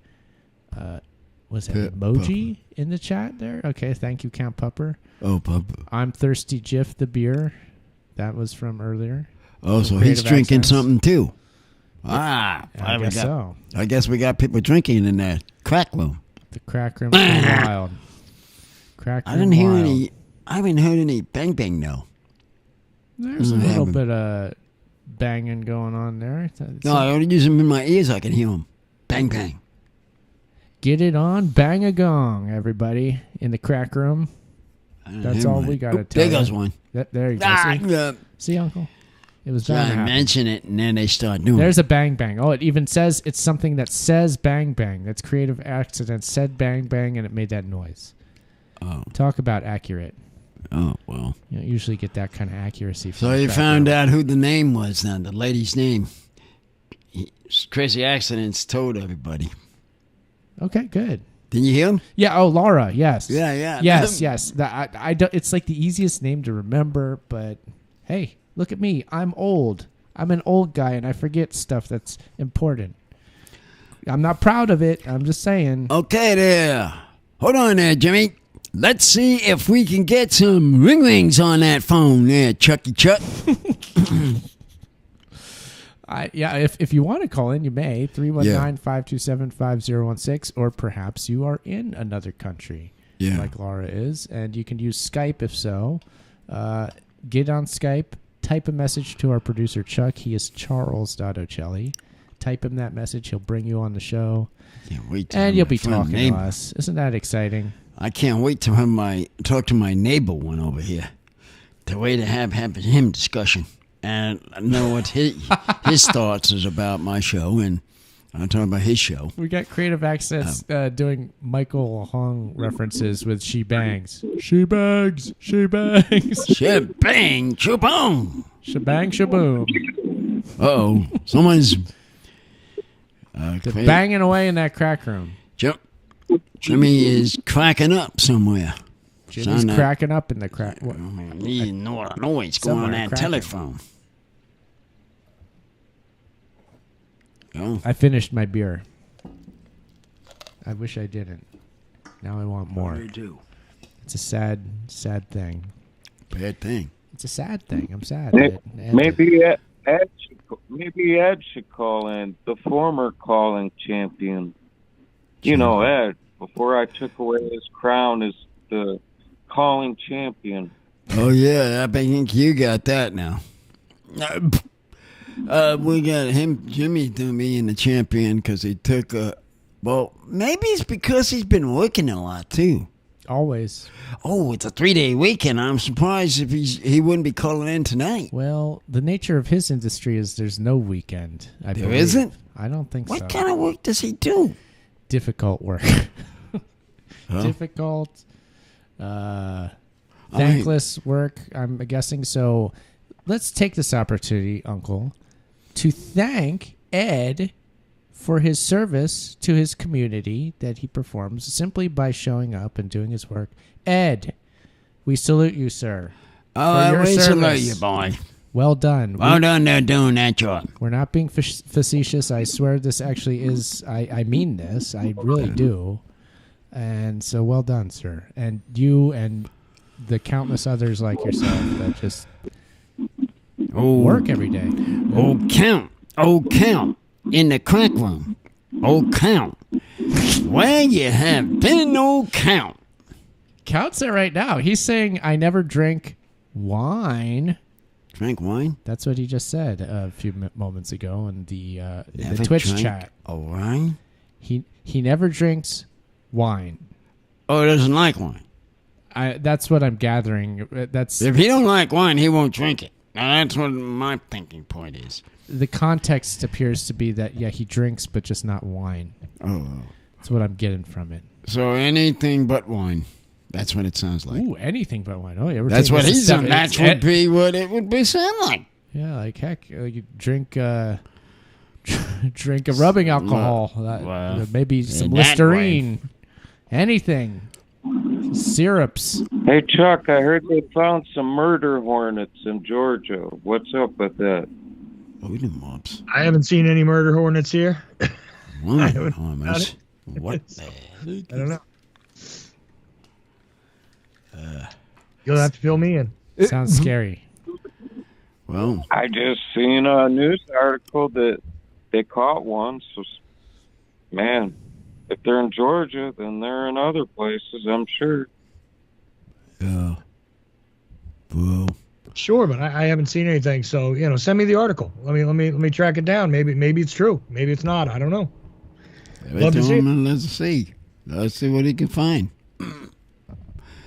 was it emoji in the chat there? Okay, thank you, Count Pupper. Oh, Pupper. I'm Thirsty Jiff the beer. That was from earlier. Oh, so he's drinking something too. I guess so. I guess we got people drinking in that crack room. The crack room's wild. Crack room. I haven't heard any bang bang though. There's a little bit of banging going on there. No, I only use them in my ears. I can hear them. Bang bang. Get it on, bang a gong, everybody in the crack room. That's all we got to tell you. There goes one. There you go. See, Uncle? It was bound to happen. I mention it, and then they start doing There's a bang bang. Oh, it even says it's something that says bang bang. That's Creative Accident said bang bang, and it made that noise. Oh. Talk about accurate. Oh, well. You don't usually get that kind of accuracy. So you found out who the name was then, the lady's name. Crazy Accidents told everybody. Okay, good. Didn't you hear him? Yeah. Oh, Laura. Yes. Yeah. Yes. I don't, it's like the easiest name to remember, but hey, look at me. I'm old. I'm an old guy, and I forget stuff that's important. I'm not proud of it. I'm just saying. Okay, there. Hold on there, Jimmy. Let's see if we can get some ring-rings on that phone there, Chucky Chuck. If you want to call in, you may. 319-527-5016, or perhaps you are in another country, like Laura is, and you can use Skype if so. Get on Skype, type a message to our producer, Chuck. He is Charles.Ocelli. Type him that message. He'll bring you on the show, and you'll be talking to us. Isn't that exciting? I can't wait to have talk to my neighbor one over here. The way to have him discussion. And I know what his thoughts is about my show, and I'm talking about his show. We got Creative Access doing Michael Hong references with She Bangs. She bangs, she bangs. Shebang, shaboom. Shebang, shaboom. Uh-oh, someone's banging away in that crack room. Jimmy is cracking up somewhere. Jimmy's cracking up in the crack. You know what noise going on that telephone. Oh. I finished my beer. I wish I didn't. Now I want more. What do you do? It's a sad, sad thing. Bad thing. It's a sad thing. I'm sad. Maybe Ed should call in, the former calling champion. You know, Ed, before I took away his crown as the calling champion. Oh, yeah, I think you got that now. We got Jimmy being the champion because he took maybe it's because he's been working a lot too. Always. Oh, it's a 3-day weekend. I'm surprised if he wouldn't be calling in tonight. Well, the nature of his industry is there's no weekend. There isn't? I don't think so. What kind of work does he do? Difficult work. Difficult, thankless work, I'm guessing. So let's take this opportunity, Uncle, to thank Ed for his service to his community that he performs simply by showing up and doing his work. Ed, we salute you, sir. Oh, we salute you, boy. Well done. Well done there doing that job. We're not being facetious. I swear this actually is, I mean this. I really do. And so well done, sir. And you and the countless others like yourself that just work every day. Count in the crack room. Count. Where you have been, count. Count's it right now. He's saying, I never drink wine. Drink wine? That's what he just said a few moments ago in the Twitch chat. A wine? He never drinks wine. Oh, he doesn't like wine. That's what I'm gathering. If he don't like wine, he won't drink it. Now, that's what my thinking point is. The context appears to be that, he drinks, but just not wine. Oh. That's what I'm getting from it. So anything but wine. That's what it sounds like. Ooh, anything but wine. Oh, yeah. That's what he's done. That would be what it would be sound like. Yeah, like heck, you drink a rubbing alcohol, maybe some Listerine, anything, syrups. Hey Chuck, I heard they found some murder hornets in Georgia. What's up with that? I haven't seen any murder hornets here. Murder hornets? What the heck? I don't know. You'll have to fill me in. Sounds scary. Well, I just seen a news article that they caught one. So, man, if they're in Georgia, then they're in other places, I'm sure. Yeah. Well, sure, but I haven't seen anything. So send me the article. Let me track it down. Maybe it's true. Maybe it's not. I don't know. Let's see. Let's see what he can find.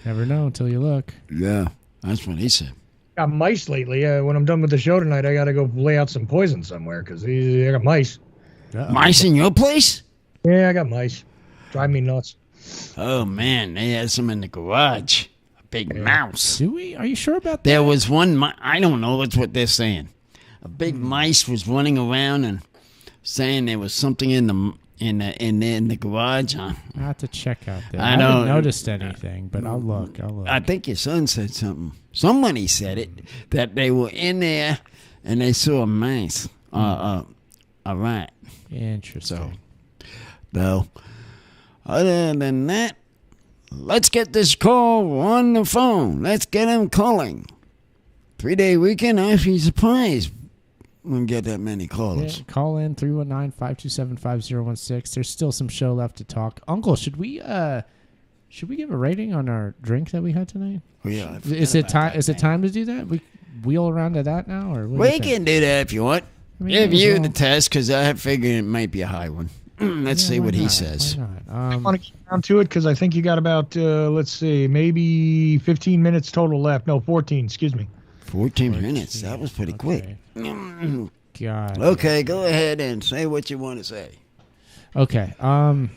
Never know until you look. Yeah, that's what he said. Got mice lately. When I'm done with the show tonight, I got to go lay out some poison somewhere because I got mice. Uh-oh. Mice in your place? Yeah, I got mice. Drive me nuts. Oh, man. They had some in the garage. A big mouse. Do we? Are you sure about that? There was one. I don't know. That's what they're saying. A big mice was running around and saying there was something in the garage. I have to check out there. I haven't noticed anything, but I'll look. I think your son said something. Somebody said it, that they were in there and they saw a mice, a rat. Interesting. So, No. Other than that, let's get this call on the phone. Let's get him calling. 3-day weekend, I'd be surprised when we get that many callers. Yeah, call in 319-527-5016. There's still some show left to talk. Uncle, should we give a rating on our drink that we had tonight? Oh, yeah. Is it time to do that? We wheel around to that now, or what we can do that if you want. Give you the test, because I figured it might be a high one. Let's see what he says. I want to get down to it because I think you got about, let's see, maybe 15 minutes total left. No, 14, excuse me. 14 minutes. That was pretty quick. God. Okay, go ahead and say what you want to say. Okay. Well,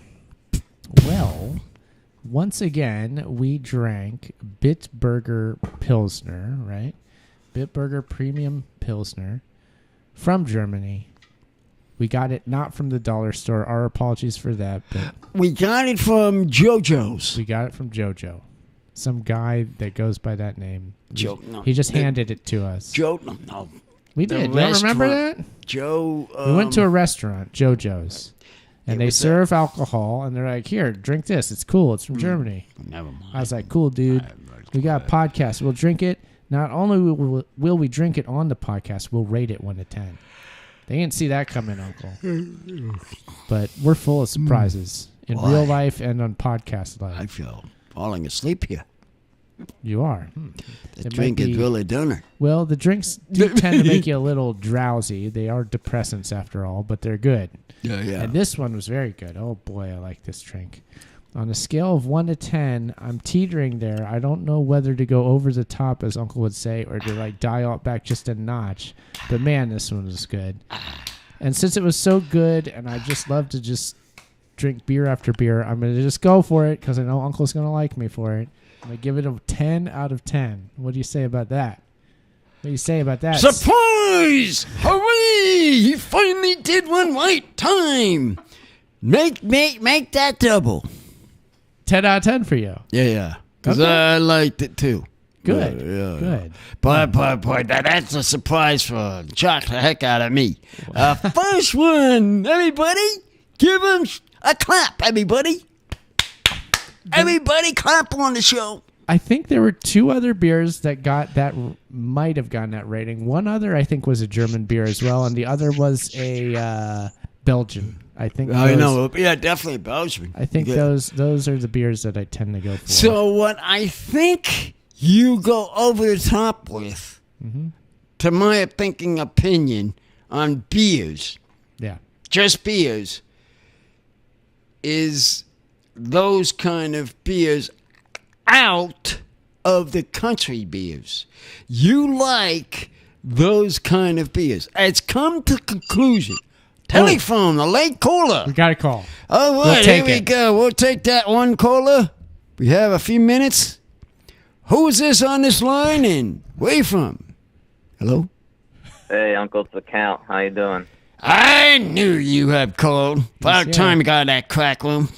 once again, we drank Bitburger Pilsner, right? Bitburger Premium Pilsner from Germany. We got it not from the dollar store. Our apologies for that. But we got it from JoJo's. We got it from JoJo. Some guy that goes by that name. Joe. No, he just handed it to us. Joe. No. We did. You don't remember that? Joe. We went to a restaurant, JoJo's. And they serve alcohol, and they're like, here, drink this. It's cool. It's from Germany. Never mind. I was like, cool, dude. We got a podcast. We'll drink it. Not only will we drink it on the podcast, we'll rate it 1 to 10. They didn't see that coming, Uncle. But we're full of surprises in real life and on podcast life. I feel falling asleep here. You are. The drink is really done it. Well, the drinks do tend to make you a little drowsy. They are depressants after all, but they're good. Yeah. And this one was very good. Oh, boy, I like this drink. On a scale of 1 to 10, I'm teetering there. I don't know whether to go over the top, as Uncle would say, or to like dial it back just a notch. But man, this one was good. And since it was so good, and I just love to just drink beer after beer, I'm going to just go for it because I know Uncle's going to like me for it. I'm going to give it a 10 out of 10. What do you say about that? What do you say about that? Surprise! Hooray! He finally did one right time. Make that double. 10 out of 10 for you. Yeah. Because I liked it too. Good. Good. Boy, that's a surprise for shock the heck out of me. First one, everybody, give him a clap, everybody. Everybody clap on the show. I think there were 2 other beers that might have gotten that rating. One other, I think, was a German beer as well, and the other was a Belgian. I think. I know. Yeah, definitely Belgian. I think those are the beers that I tend to go for. So what I think you go over the top with, to my opinion, on beers, just beers, is those kind of beers out of the country beers. You like those kind of beers. It's come to conclusion. Telephone, the late caller. We got a call. All right, here we go. We'll take that one caller. We have a few minutes. Who is this on this line and where you from? Hello? Hey, Uncle, it's the Count. How you doing? I knew you had called. About time you got that crack room.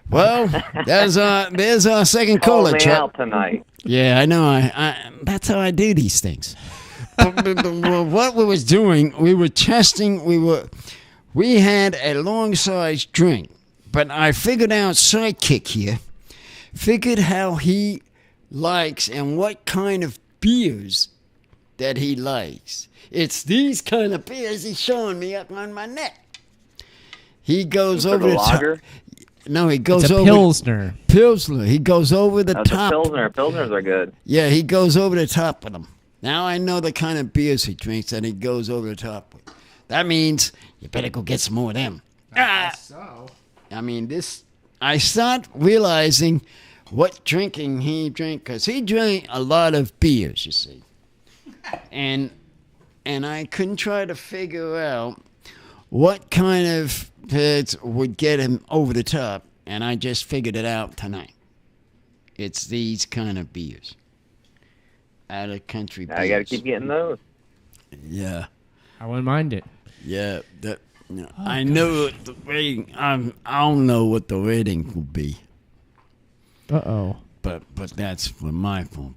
Well, there's our second caller, Chuck. Chuck. Out tonight. Yeah, I know. I that's how I do these things. but what we was doing, we were testing. We had a long-sized drink, but I figured out Sidekick here. Figured how he likes and what kind of beers that he likes. It's these kind of beers he's showing me up on my neck. He goes over the lager? top. No, he goes over Pilsner. Pilsner. He goes over the top. Pilsner. Pilsners are good. Yeah, he goes over the top with them. Now I know the kind of beers he drinks that he goes over the top with. That means you better go get some more of them. So. I mean, I start realizing what drinking he drank, because he drank a lot of beers, you see. And I couldn't try to figure out what kind of beers would get him over the top, and I just figured it out tonight. It's these kind of beers. Out of country beers. I got to keep getting those. Yeah. I wouldn't mind it. Yeah. I know the rating. I don't know what the rating will be. Uh-oh. But that's from my point.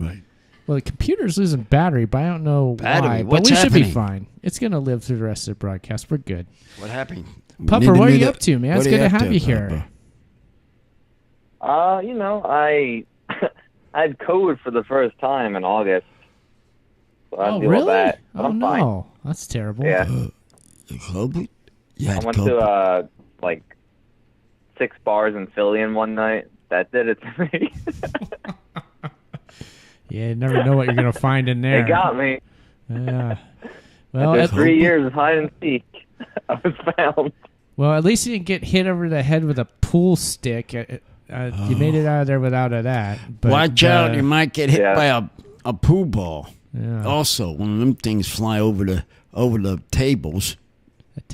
Right. Well, the computer's losing battery, but I don't know why. But What's we happening? should be fine. It's going to live through the rest of the broadcast. We're good. What happened? Pupper, what are you up to, man? It's good to have you here. I had COVID for the first time in August. So I deal with that. But I'm fine. That's terrible. Yeah. COVID? I went to 6 bars in Philly in one night. That did it to me. Yeah, you never know what you're going to find in there. They got me. Yeah. Well, after 3 years of hide and seek, I was found. Well, at least you didn't get hit over the head with a pool stick. You made it out of there without that. But, watch out, you might get hit by a pool ball. Yeah. Also, one of them things fly over the tables.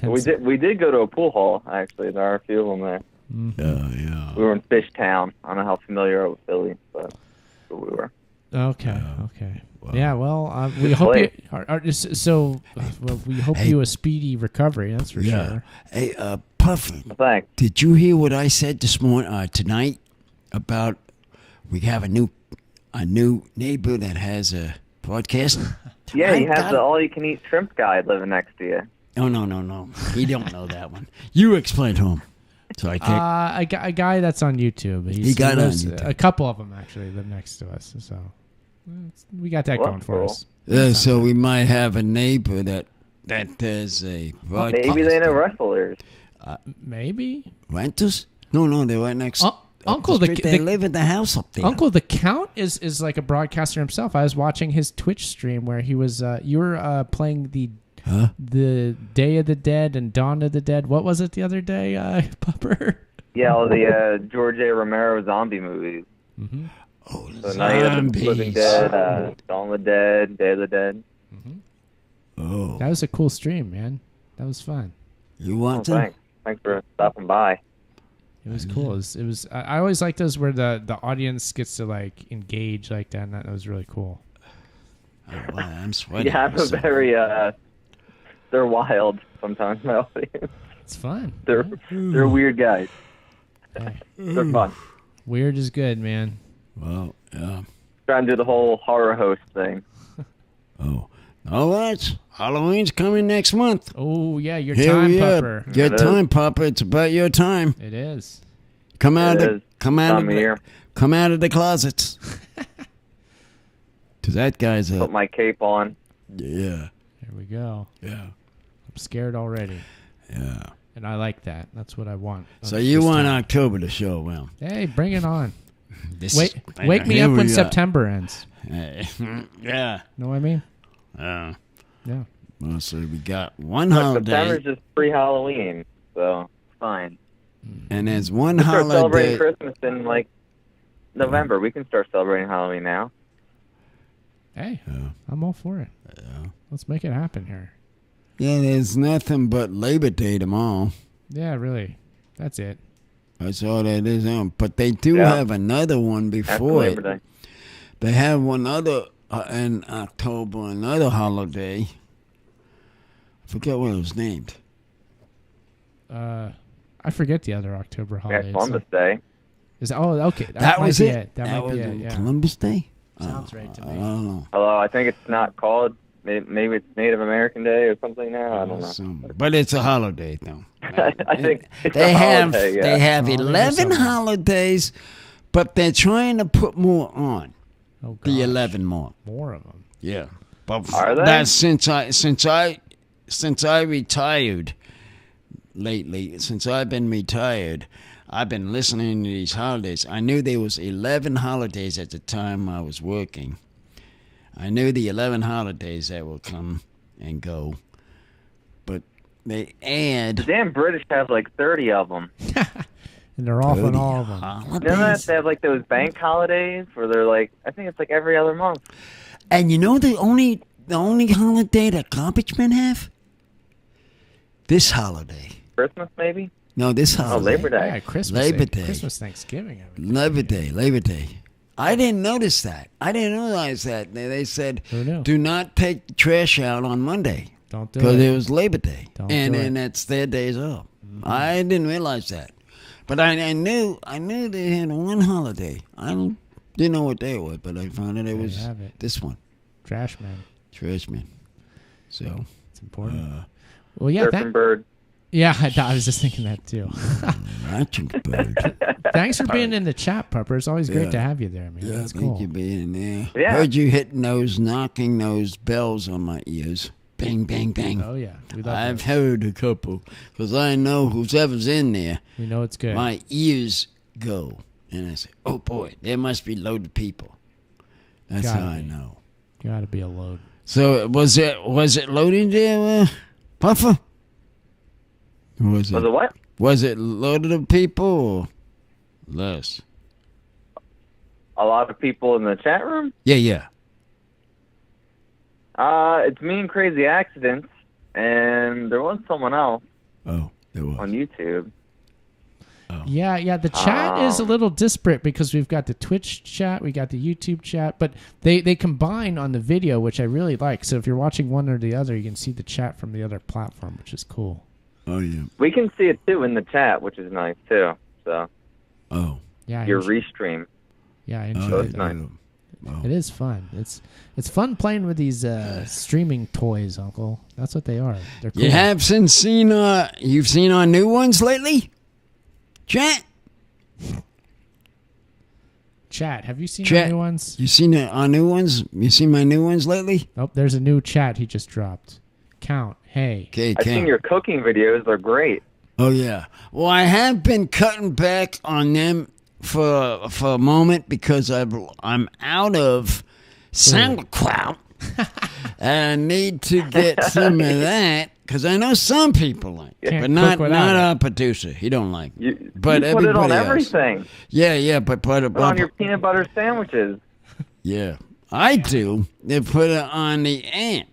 We did go to a pool hall, actually. There are a few of them there. Mm-hmm. Yeah. We were in Fishtown. I don't know how familiar you are with Philly, but we were. Okay. Wow. Yeah, well, we hope you we hope you a speedy recovery. That's for sure. Hey, Puffy, thanks. Did you hear what I said this morning, tonight, about we have a new neighbor that has a podcast? Yeah, you have the all-you-can-eat shrimp guy living next to you. Oh, no. He don't know that one. You explain to him. So I think a guy that's on YouTube. He got on YouTube. A couple of them actually live next to us, so we got that going for us. So we might have a neighbor that does a broadcast. Maybe they know wrestlers. Maybe renters? No, they're right next. Uncle, they live in the house up there. Uncle the Count is like a broadcaster himself. I was watching his Twitch stream where he was. You were playing the Day of the Dead and Dawn of the Dead. What was it the other day, Pupper? Yeah, all the George A. Romero zombie movies. Mm-hmm. Oh, so Night of the Living Dead, Dawn of the Dead, Day of the Dead. Mm-hmm. Oh, that was a cool stream, man. That was fun. You want to? Thanks for stopping by. It was cool. It was. I always like those where the audience gets to like engage like that. And that was really cool. Oh, wow, I'm sweating. You have a very they're wild sometimes. My audience. It's fun. They're weird guys. They're fun. Weird is good, man. Well, yeah. Trying to do the whole horror host thing. That's Halloween's coming next month. Oh yeah, your time, Pupper. Your time, Pupper. It's about your time. It is. Come out of the closets. Cause that guy's put my cape on. Yeah. There we go. Yeah. I'm scared already. Yeah. And I like that. That's what I want. So you want October to show well. Hey, bring it on. Wake me up when September ends. Yeah. Know what I mean? Yeah. Well, so we got one holiday. September's just pre-Halloween, so fine. And there's one we holiday. Start celebrating Christmas in like November. We can start celebrating Halloween now. Hey, I'm all for it. Yeah. Let's make it happen here. Yeah, there's nothing but Labor Day tomorrow. Yeah, really. That's it. That's all that is. But they do have another one before it. Labor Day. They have one other in October, another holiday. I forget what it was named. I forget the other October holiday. Columbus Day. Okay. That was it. That might be it. Yeah. Columbus Day? Sounds right to me. I don't know. Hello, I think it's not called. Maybe it's Native American Day or something now. I don't know. But it's a holiday, though. I think it's they a have holiday, yeah. They have 11 holidays, but they're trying to put more on. Oh, gosh. The 11 more. More of them. Yeah. But are they? That's since I retired lately. Since I've been retired, I've been listening to these holidays. I knew there was 11 holidays at the time I was working. I knew the 11 holidays that will come and go, but they add. The damn British have like 30 of them. And they're off on all of them. You know that they have like those bank holidays where they're like, I think it's like every other month. And you know the only holiday that garbage men have? This holiday. Christmas, maybe? No, this holiday. Oh, Labor Day. Yeah, Christmas. Labor Day. Christmas, Thanksgiving. Labor Day. I didn't notice that. I didn't realize that. They said, do not take the trash out on Monday. Don't do it. Because it was Labor Day. And then that's their days off. Mm-hmm. I didn't realize that. But I knew they had one holiday. Didn't know what they were, but I found out it was this one. Trash Man. So it's important. Well, yeah, Bird. Yeah, I was just thinking that too. Bird. Thanks for being in the chat, Pupper. It's always great to have you there, man. Yeah, That's thank cool. you being there. Yeah. Heard you knocking those bells on my ears. Bang, bang, bang. Oh, yeah. I've heard a couple because I know whoever's in there. We know it's good. My ears go. And I say, oh, boy, there must be loaded people. That's how I know. Got to be a load. So was it loading there, Puffer? Was it what? Was it loaded of people or less? A lot of people in the chat room? Yeah. It's me and Crazy Accidents, and there was someone else. Oh, there was. On YouTube. Oh. Yeah. The chat is a little disparate because we've got the Twitch chat, we got the YouTube chat, but they combine on the video, which I really like. So if you're watching one or the other, you can see the chat from the other platform, which is cool. Oh, yeah. We can see it, too, in the chat, which is nice, too. So. Oh. Yeah. Your restream. Yeah, I enjoy it. Nice. Oh. It is fun. It's fun playing with these streaming toys, Uncle. That's what they are. They're cool. You have seen you've seen our new ones lately? Chat, have you seen our new ones? You seen our new ones? You seen my new ones lately? Oh, there's a new chat he just dropped. Count. Hey. Okay, I've seen your cooking videos. They're great. Oh, yeah. Well, I have been cutting back on them for a moment because I'm out of sauerkraut. And I need to get some of that because I know some people like it, but not our producer. He don't like it. But you put it on everybody else. everything. Yeah, but put it on your peanut butter sandwiches. Yeah, I do. They put it on the ant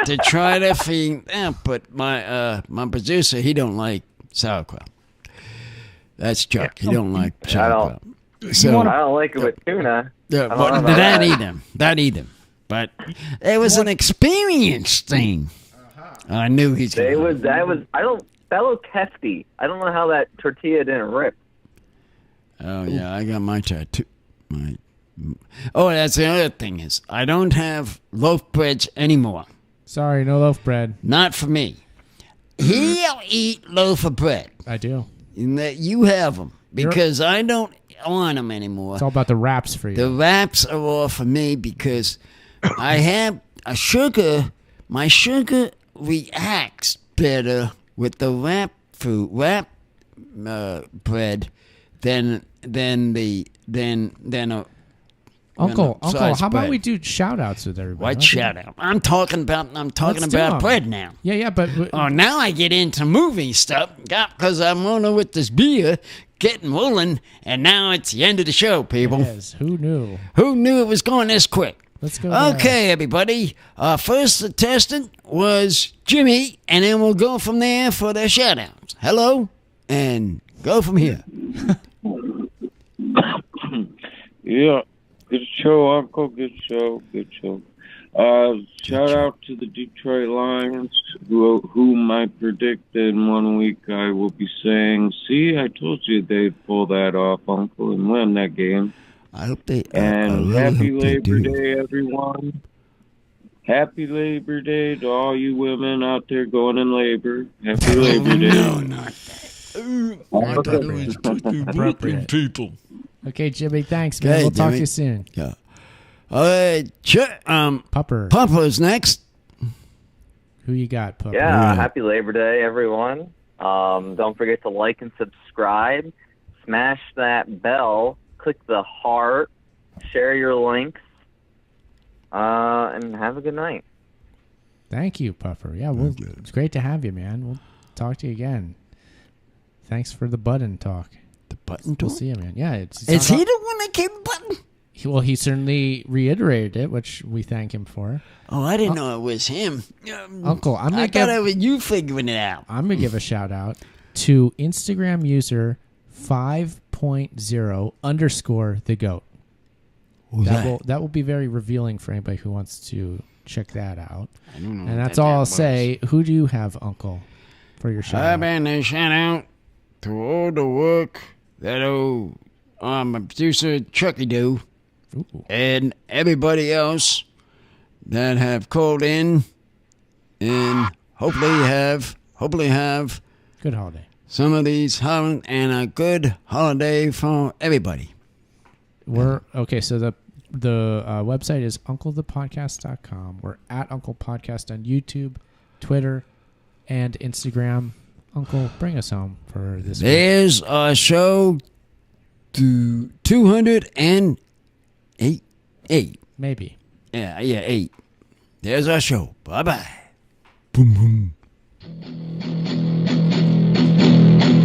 to try to feed them, but my producer, he don't like sauerkraut. That's Chuck. He don't like sauerkraut. I don't like it with tuna. Yeah, well, that either. But it was an experience thing. I knew he's going that looked hefty. I don't know how that tortilla didn't rip. Oh, yeah, I got my tattoo. Oh, that's the other thing is I don't have loaf breads anymore. Sorry, no loaf bread. Not for me. He'll eat loaf of bread. I do. And that you have them because I don't want them anymore. It's all about the wraps for you. The wraps are all for me because I have a sugar. My sugar reacts better with the wrap bread than a Uncle, how about bread. we do shout outs with everybody? What shout out? I'm talking about bread now. Yeah, but now I get into movie stuff because I'm on with this beer getting rolling, and now it's the end of the show, people. Yes, who knew? Who knew it was going this quick? Let's go. Okay, everybody. First contestant was Jimmy, and then we'll go from there for the shout outs. Hello, and go from here. Yeah. Good show, Uncle. Good show. Shout out to the Detroit Lions, whom I predict in 1 week I will be saying, see, I told you they'd pull that off, Uncle, and win that game. I hope they. And I really happy hope they Labor do. Day, everyone. Happy Labor Day to all you women out there going in labor. Happy Labor Day. No, not Appropriate. people. Okay, Jimmy, thanks, man. We'll talk to you soon. Yeah. Pupper. Pupper's next. Who you got, Pupper? Yeah, happy Labor Day, everyone. Don't forget to like and subscribe. Smash that bell. Click the heart. Share your links. And have a good night. Thank you, Puffer. Yeah, it's great to have you, man. We'll talk to you again. Thanks for the button talk. The button talk? We'll see you, man. Yeah. Is he the one that gave the button? He certainly reiterated it, which we thank him for. Oh, I didn't know it was him. Uncle, I thought it was you figuring it out. I'm going to give a shout out to Instagram user 5.0_the goat. That will be very revealing for anybody who wants to check that out. I don't know. And that's all I'll say. Who do you have, Uncle, for your shout out? I've been a shout out to all the work that my producer Chucky do. and everybody else that have called in, and hopefully have good holiday. Some of these and a good holiday for everybody. So the website is unclethepodcast.com. We're at Uncle Podcast on YouTube, Twitter, and Instagram. Uncle, bring us home for this week. There's our show 208. Maybe. Yeah, 8. There's our show. Bye-bye. Boom, boom.